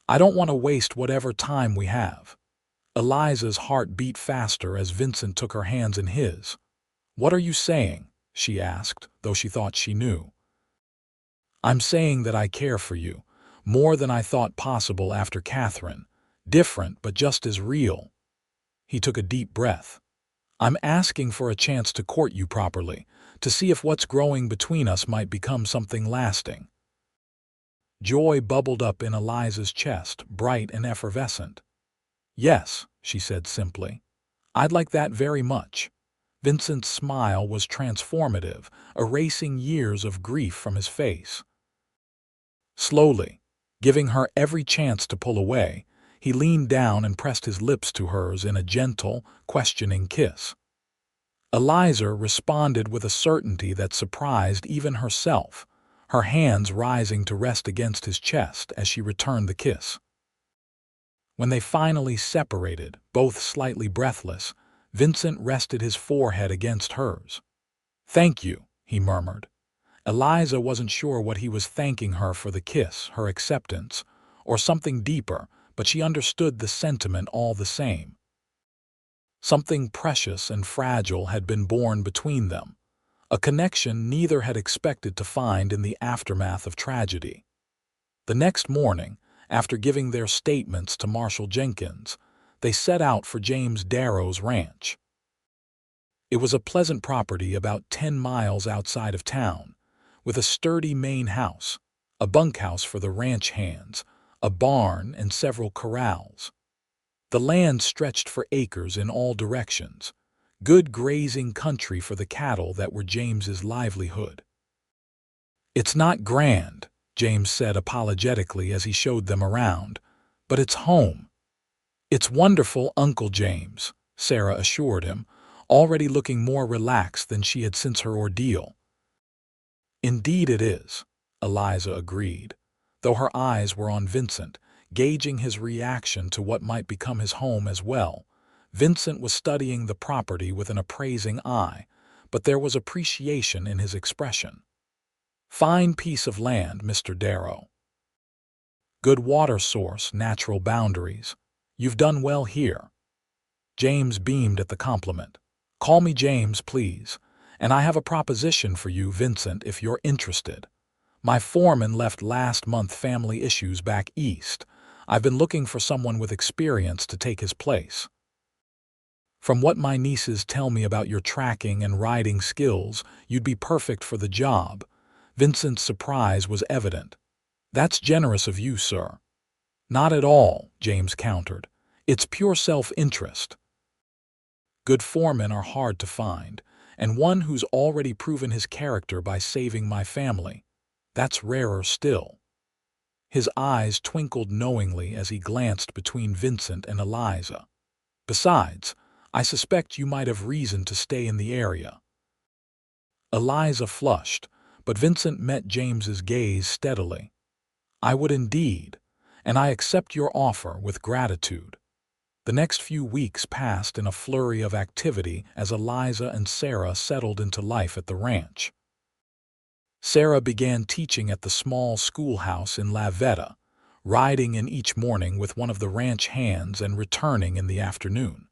"I don't want to waste whatever time we have." Eliza's heart beat faster as Vincent took her hands in his. "What are you saying?" she asked, though she thought she knew. "I'm saying that I care for you, more than I thought possible after Catherine. Different, but just as real." He took a deep breath. "I'm asking for a chance to court you properly, to see if what's growing between us might become something lasting." Joy bubbled up in Eliza's chest, bright and effervescent. "Yes," she said simply. "I'd like that very much." Vincent's smile was transformative, erasing years of grief from his face. Slowly, giving her every chance to pull away, he leaned down and pressed his lips to hers in a gentle, questioning kiss. Eliza responded with a certainty that surprised even herself, her hands rising to rest against his chest as she returned the kiss. When they finally separated, both slightly breathless, Vincent rested his forehead against hers. "Thank you," he murmured. Eliza wasn't sure what he was thanking her for: the kiss, her acceptance, or something deeper, but she understood the sentiment all the same. Something precious and fragile had been born between them, a connection neither had expected to find in the aftermath of tragedy. The next morning, after giving their statements to Marshal Jenkins, they set out for James Darrow's ranch. It was a pleasant property about 10 miles outside of town, with a sturdy main house, a bunkhouse for the ranch hands, a barn, and several corrals. The land stretched for acres in all directions, good grazing country for the cattle that were James's livelihood. "It's not grand," James said apologetically as he showed them around, "but it's home." "It's wonderful, Uncle James," Sarah assured him, already looking more relaxed than she had since her ordeal. "Indeed it is," Eliza agreed, though her eyes were on Vincent, gauging his reaction to what might become his home as well. Vincent was studying the property with an appraising eye, but there was appreciation in his expression. "Fine piece of land, Mr. Darrow. Good water source, natural boundaries. You've done well here." James beamed at the compliment. "Call me James, please. And I have a proposition for you, Vincent, if you're interested. My foreman left last month, family issues back east. I've been looking for someone with experience to take his place. From what my nieces tell me about your tracking and riding skills, you'd be perfect for the job." Vincent's surprise was evident. "That's generous of you, sir." "Not at all," James countered. "It's pure self-interest. Good foremen are hard to find, and one who's already proven his character by saving my family, that's rarer still." His eyes twinkled knowingly as he glanced between Vincent and Eliza. "Besides, I suspect you might have reason to stay in the area." Eliza flushed, but Vincent met James's gaze steadily. "I would indeed, and I accept your offer with gratitude." The next few weeks passed in a flurry of activity as Eliza and Sarah settled into life at the ranch. Sarah began teaching at the small schoolhouse in Lavetta, riding in each morning with one of the ranch hands and returning in the afternoon.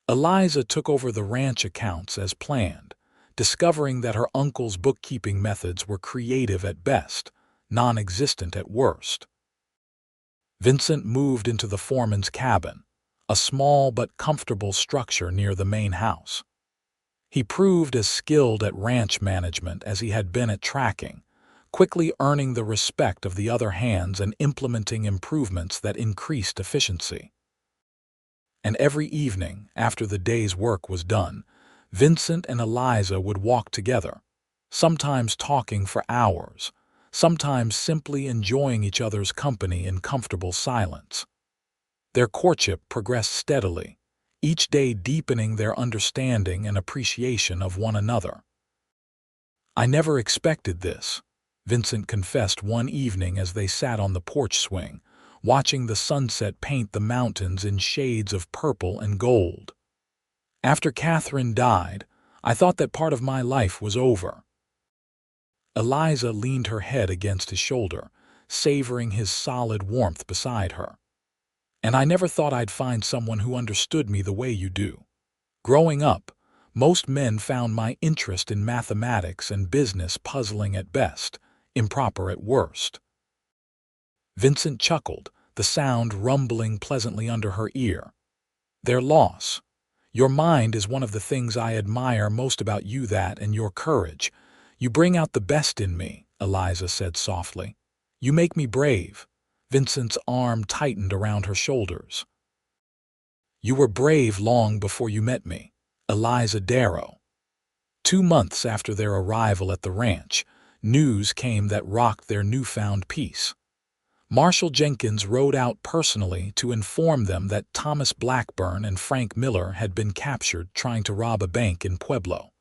Eliza took over the ranch accounts as planned, discovering that her uncle's bookkeeping methods were creative at best, non-existent at worst. Vincent moved into the foreman's cabin, a small but comfortable structure near the main house. He proved as skilled at ranch management as he had been at tracking, quickly earning the respect of the other hands and implementing improvements that increased efficiency. And every evening, after the day's work was done, Vincent and Eliza would walk together, sometimes talking for hours, sometimes simply enjoying each other's company in comfortable silence. Their courtship progressed steadily, each day deepening their understanding and appreciation of one another. "I never expected this," Vincent confessed one evening as they sat on the porch swing, watching the sunset paint the mountains in shades of purple and gold. "After Catherine died, I thought that part of my life was over." Eliza leaned her head against his shoulder, savoring his solid warmth beside her. "And I never thought I'd find someone who understood me the way you do. Growing up, most men found my interest in mathematics and business puzzling at best, improper at worst." Vincent chuckled, the sound rumbling pleasantly under her ear. "Their loss. Your mind is one of the things I admire most about you, that and your courage. You bring out the best in me," Eliza said softly. "You make me brave." Vincent's arm tightened around her shoulders. "You were brave long before you met me." Eliza Darrow. 2 months after their arrival at the ranch, news came that rocked their newfound peace. Marshal Jenkins rode out personally to inform them that Thomas Blackburn and Frank Miller had been captured trying to rob a bank in Pueblo.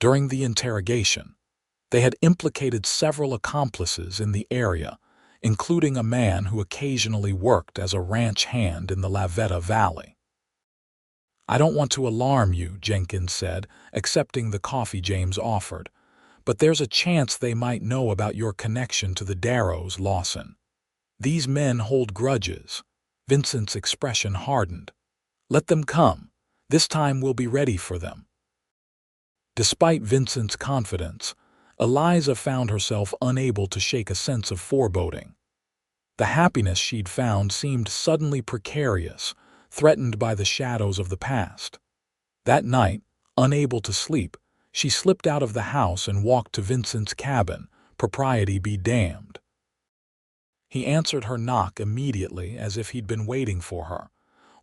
During the interrogation, they had implicated several accomplices in the area, including a man who occasionally worked as a ranch hand in the Lavetta Valley. "I don't want to alarm you," Jenkins said, accepting the coffee James offered, "but there's a chance they might know about your connection to the Darrows, Lawson. These men hold grudges." Vincent's expression hardened. "Let them come. This time we'll be ready for them." Despite Vincent's confidence, Eliza found herself unable to shake a sense of foreboding. The happiness she'd found seemed suddenly precarious, threatened by the shadows of the past. That night, unable to sleep, she slipped out of the house and walked to Vincent's cabin, propriety be damned. He answered her knock immediately, as if he'd been waiting for her.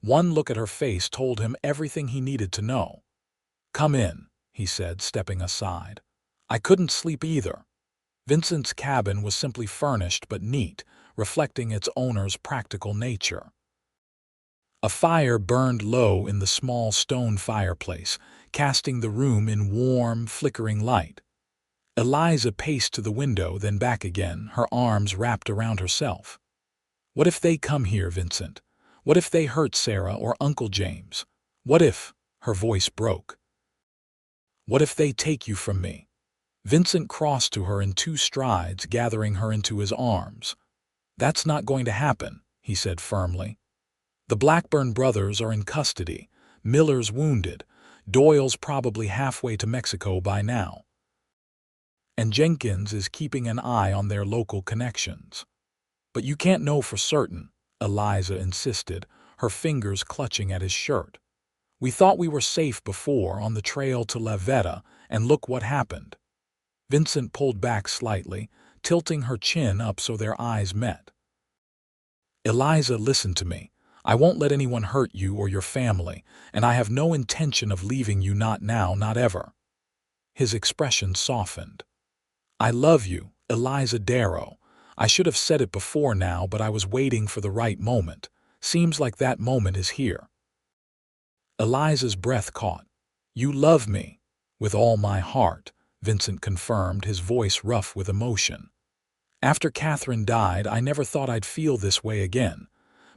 One look at her face told him everything he needed to know. "Come in," he said, stepping aside. "I couldn't sleep either." Vincent's cabin was simply furnished but neat, reflecting its owner's practical nature. A fire burned low in the small stone fireplace, casting the room in warm, flickering light. Eliza paced to the window, then back again, her arms wrapped around herself. "What if they come here, Vincent? What if they hurt Sarah or Uncle James? What if—" her voice broke. "What if they take you from me?" Vincent crossed to her in 2 strides, gathering her into his arms. "That's not going to happen," he said firmly. "The Blackburn brothers are in custody, Miller's wounded, Doyle's probably halfway to Mexico by now. And Jenkins is keeping an eye on their local connections." "But you can't know for certain," Eliza insisted, her fingers clutching at his shirt. "We thought we were safe before on the trail to Lavetta, and look what happened." Vincent pulled back slightly, tilting her chin up so their eyes met. "Eliza, listen to me. I won't let anyone hurt you or your family, and I have no intention of leaving you, not now, not ever." His expression softened. "I love you, Eliza Darrow. I should have said it before now, but I was waiting for the right moment. Seems like that moment is here." Eliza's breath caught. "You love me." "With all my heart," Vincent confirmed, his voice rough with emotion. "After Catherine died, I never thought I'd feel this way again.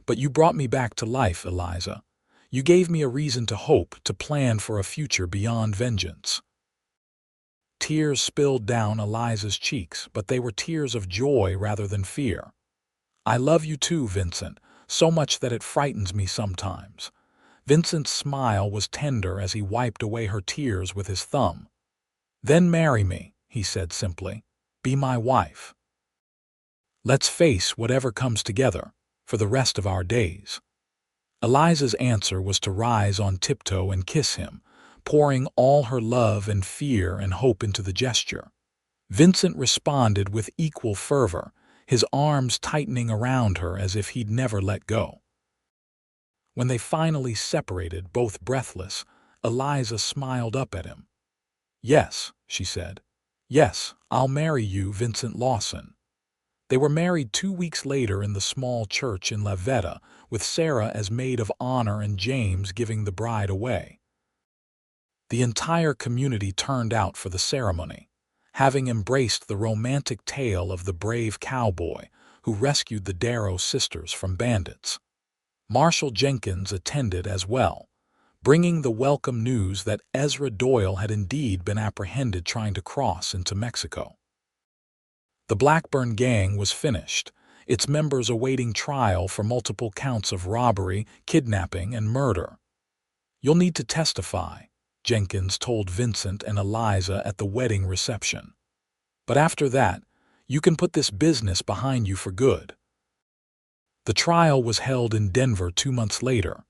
But you brought me back to life, Eliza. You gave me a reason to hope, to plan for a future beyond vengeance." Tears spilled down Eliza's cheeks, but they were tears of joy rather than fear. "I love you too, Vincent, so much that it frightens me sometimes." Vincent's smile was tender as he wiped away her tears with his thumb. "Then marry me," he said simply. "Be my wife. Let's face whatever comes together for the rest of our days." Eliza's answer was to rise on tiptoe and kiss him, pouring all her love and fear and hope into the gesture. Vincent responded with equal fervor, his arms tightening around her as if he'd never let go. When they finally separated, both breathless, Eliza smiled up at him. "Yes," she said. "Yes, I'll marry you, Vincent Lawson." They were married 2 weeks later in the small church in Vendetta, with Sarah as maid of honor and James giving the bride away. The entire community turned out for the ceremony, having embraced the romantic tale of the brave cowboy who rescued the Darrow sisters from bandits. Marshal Jenkins attended as well, bringing the welcome news that Ezra Doyle had indeed been apprehended trying to cross into Mexico. The Blackburn gang was finished, its members awaiting trial for multiple counts of robbery, kidnapping, and murder. "You'll need to testify," Jenkins told Vincent and Eliza at the wedding reception. "But after that, you can put this business behind you for good." The trial was held in Denver 2 months later.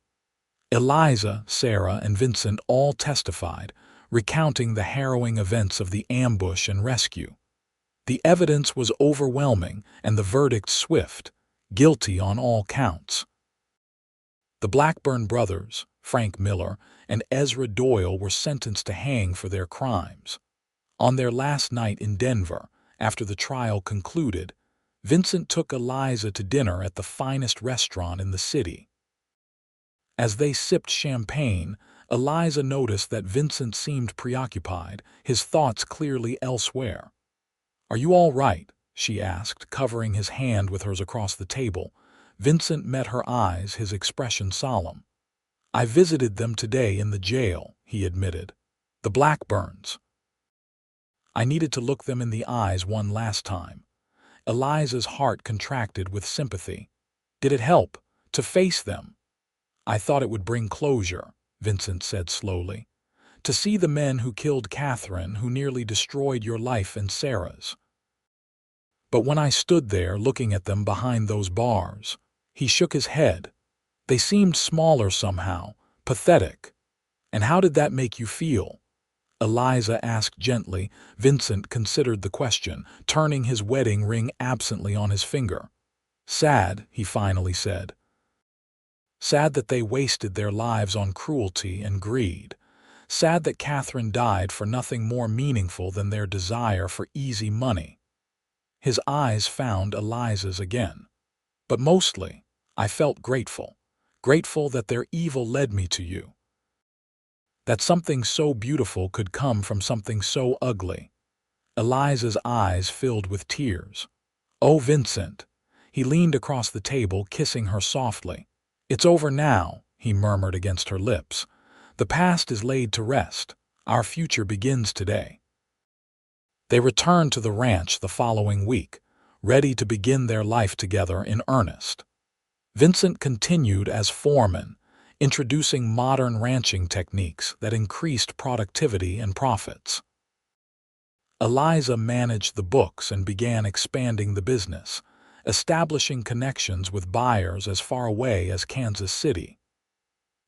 Eliza, Sarah, and Vincent all testified, recounting the harrowing events of the ambush and rescue. The evidence was overwhelming and the verdict swift, guilty on all counts. The Blackburn brothers, Frank Miller and Ezra Doyle, were sentenced to hang for their crimes. On their last night in Denver, after the trial concluded, Vincent took Eliza to dinner at the finest restaurant in the city. As they sipped champagne, Eliza noticed that Vincent seemed preoccupied, his thoughts clearly elsewhere. "Are you all right?" she asked, covering his hand with hers across the table. Vincent met her eyes, his expression solemn. "I visited them today in the jail," he admitted. "The Blackburns. I needed to look them in the eyes one last time." Eliza's heart contracted with sympathy. "Did it help to face them?" "I thought it would bring closure," Vincent said slowly. "To see the men who killed Catherine, who nearly destroyed your life and Sarah's. But when I stood there looking at them behind those bars," he shook his head, "they seemed smaller somehow, pathetic." "And how did that make you feel?" Eliza asked gently. Vincent considered the question, turning his wedding ring absently on his finger. "Sad," he finally said. "Sad that they wasted their lives on cruelty and greed. Sad that Catherine died for nothing more meaningful than their desire for easy money." His eyes found Eliza's again. "But mostly, I felt grateful. Grateful that their evil led me to you. That something so beautiful could come from something so ugly." Eliza's eyes filled with tears. "Oh, Vincent." He leaned across the table, kissing her softly. "It's over now," he murmured against her lips. "The past is laid to rest. Our future begins today." They returned to the ranch the following week, ready to begin their life together in earnest. Vincent continued as foreman, introducing modern ranching techniques that increased productivity and profits. Eliza managed the books and began expanding the business, establishing connections with buyers as far away as Kansas City.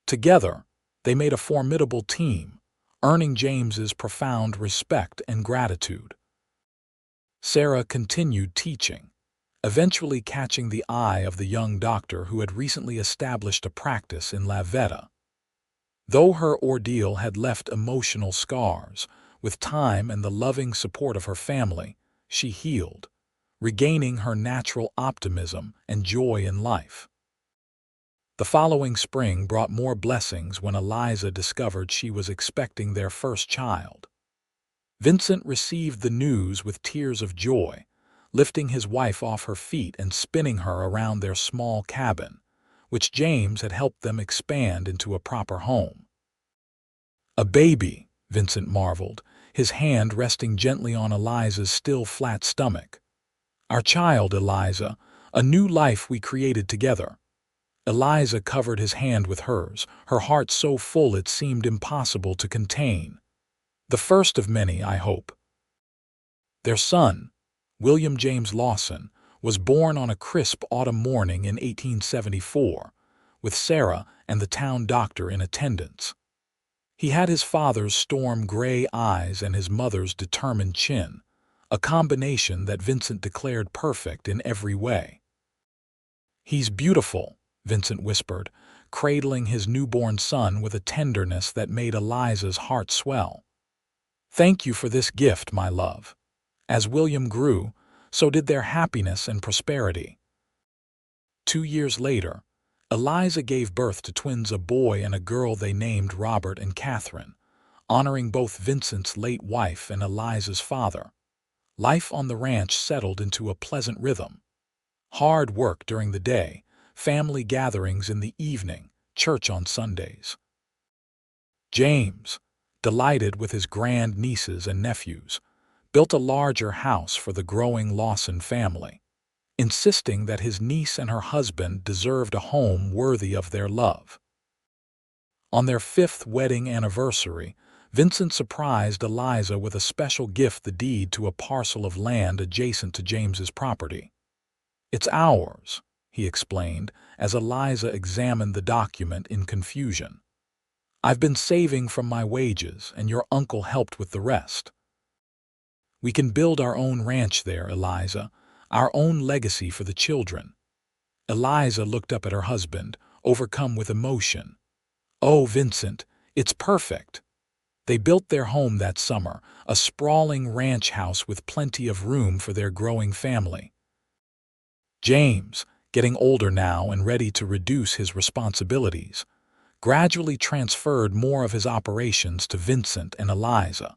Together, they made a formidable team, earning James's profound respect and gratitude. Sarah continued teaching, eventually catching the eye of the young doctor who had recently established a practice in Vendetta. Though her ordeal had left emotional scars, with time and the loving support of her family, she healed, regaining her natural optimism and joy in life. The following spring brought more blessings when Eliza discovered she was expecting their first child. Vincent received the news with tears of joy, lifting his wife off her feet and spinning her around their small cabin, which James had helped them expand into a proper home. "A baby," Vincent marveled, his hand resting gently on Eliza's still flat stomach. "Our child, Eliza, a new life we created together." Eliza covered his hand with hers, her heart so full it seemed impossible to contain. "The first of many, I hope." Their son, William James Lawson, was born on a crisp autumn morning in 1874, with Sarah and the town doctor in attendance. He had his father's storm-gray eyes and his mother's determined chin, a combination that Vincent declared perfect in every way. "He's beautiful," Vincent whispered, cradling his newborn son with a tenderness that made Eliza's heart swell. "Thank you for this gift, my love." As William grew, so did their happiness and prosperity. 2 years later, Eliza gave birth to twins, a boy and a girl they named Robert and Catherine, honoring both Vincent's late wife and Eliza's father. Life on the ranch settled into a pleasant rhythm. Hard work during the day, family gatherings in the evening, church on Sundays. James, delighted with his grand nieces and nephews, built a larger house for the growing Lawson family, insisting that his niece and her husband deserved a home worthy of their love. On their 5th wedding anniversary, Vincent surprised Eliza with a special gift, the deed to a parcel of land adjacent to James's property. "It's ours," he explained, as Eliza examined the document in confusion. "I've been saving from my wages, and your uncle helped with the rest. We can build our own ranch there, Eliza, our own legacy for the children." Eliza looked up at her husband, overcome with emotion. "Oh, Vincent, it's perfect." They built their home that summer, a sprawling ranch house with plenty of room for their growing family. James, getting older now and ready to reduce his responsibilities, gradually transferred more of his operations to Vincent and Eliza,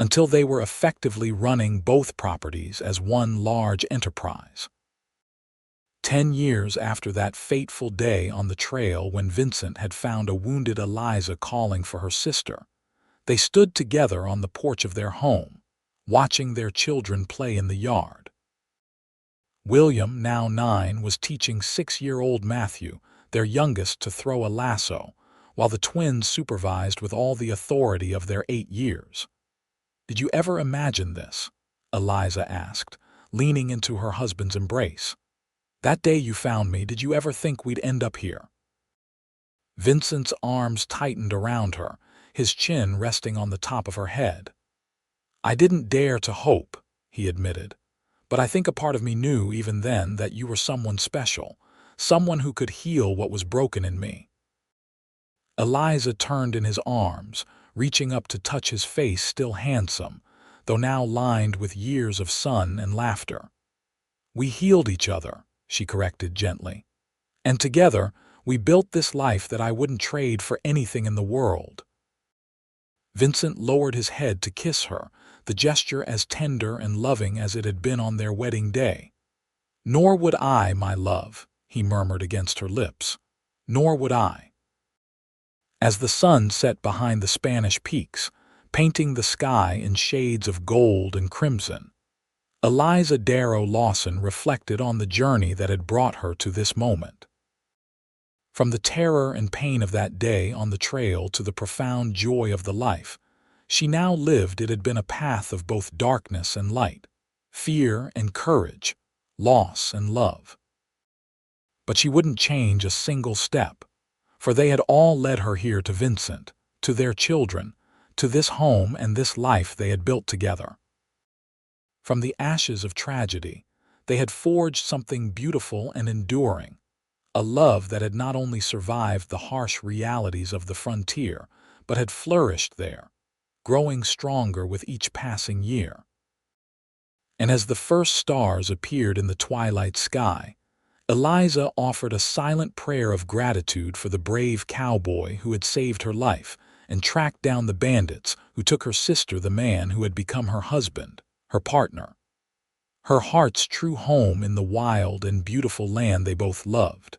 until they were effectively running both properties as one large enterprise. 10 years after that fateful day on the trail when Vincent had found a wounded Eliza calling for her sister, they stood together on the porch of their home, watching their children play in the yard. William, now 9, was teaching 6-year-old Matthew, their youngest, to throw a lasso, while the twins supervised with all the authority of their 8 years. "Did you ever imagine this?" Eliza asked, leaning into her husband's embrace. "That day you found me, did you ever think we'd end up here?" Vincent's arms tightened around her, his chin resting on the top of her head. "I didn't dare to hope," he admitted, "but I think a part of me knew even then that you were someone special, someone who could heal what was broken in me." Eliza turned in his arms, reaching up to touch his face, still handsome, though now lined with years of sun and laughter. "We healed each other," she corrected gently. "And together, we built this life that I wouldn't trade for anything in the world." Vincent lowered his head to kiss her, the gesture as tender and loving as it had been on their wedding day. "Nor would I, my love," he murmured against her lips. "Nor would I." As the sun set behind the Spanish peaks, painting the sky in shades of gold and crimson, Eliza Darrow Lawson reflected on the journey that had brought her to this moment. From the terror and pain of that day on the trail to the profound joy of the life she now lived, it had been a path of both darkness and light, fear and courage, loss and love. But she wouldn't change a single step, for they had all led her here, to Vincent, to their children, to this home and this life they had built together. From the ashes of tragedy, they had forged something beautiful and enduring, a love that had not only survived the harsh realities of the frontier, but had flourished there, growing stronger with each passing year. And as the first stars appeared in the twilight sky, Eliza offered a silent prayer of gratitude for the brave cowboy who had saved her life and tracked down the bandits who took her sister, the man who had become her husband, her partner, her heart's true home in the wild and beautiful land they both loved.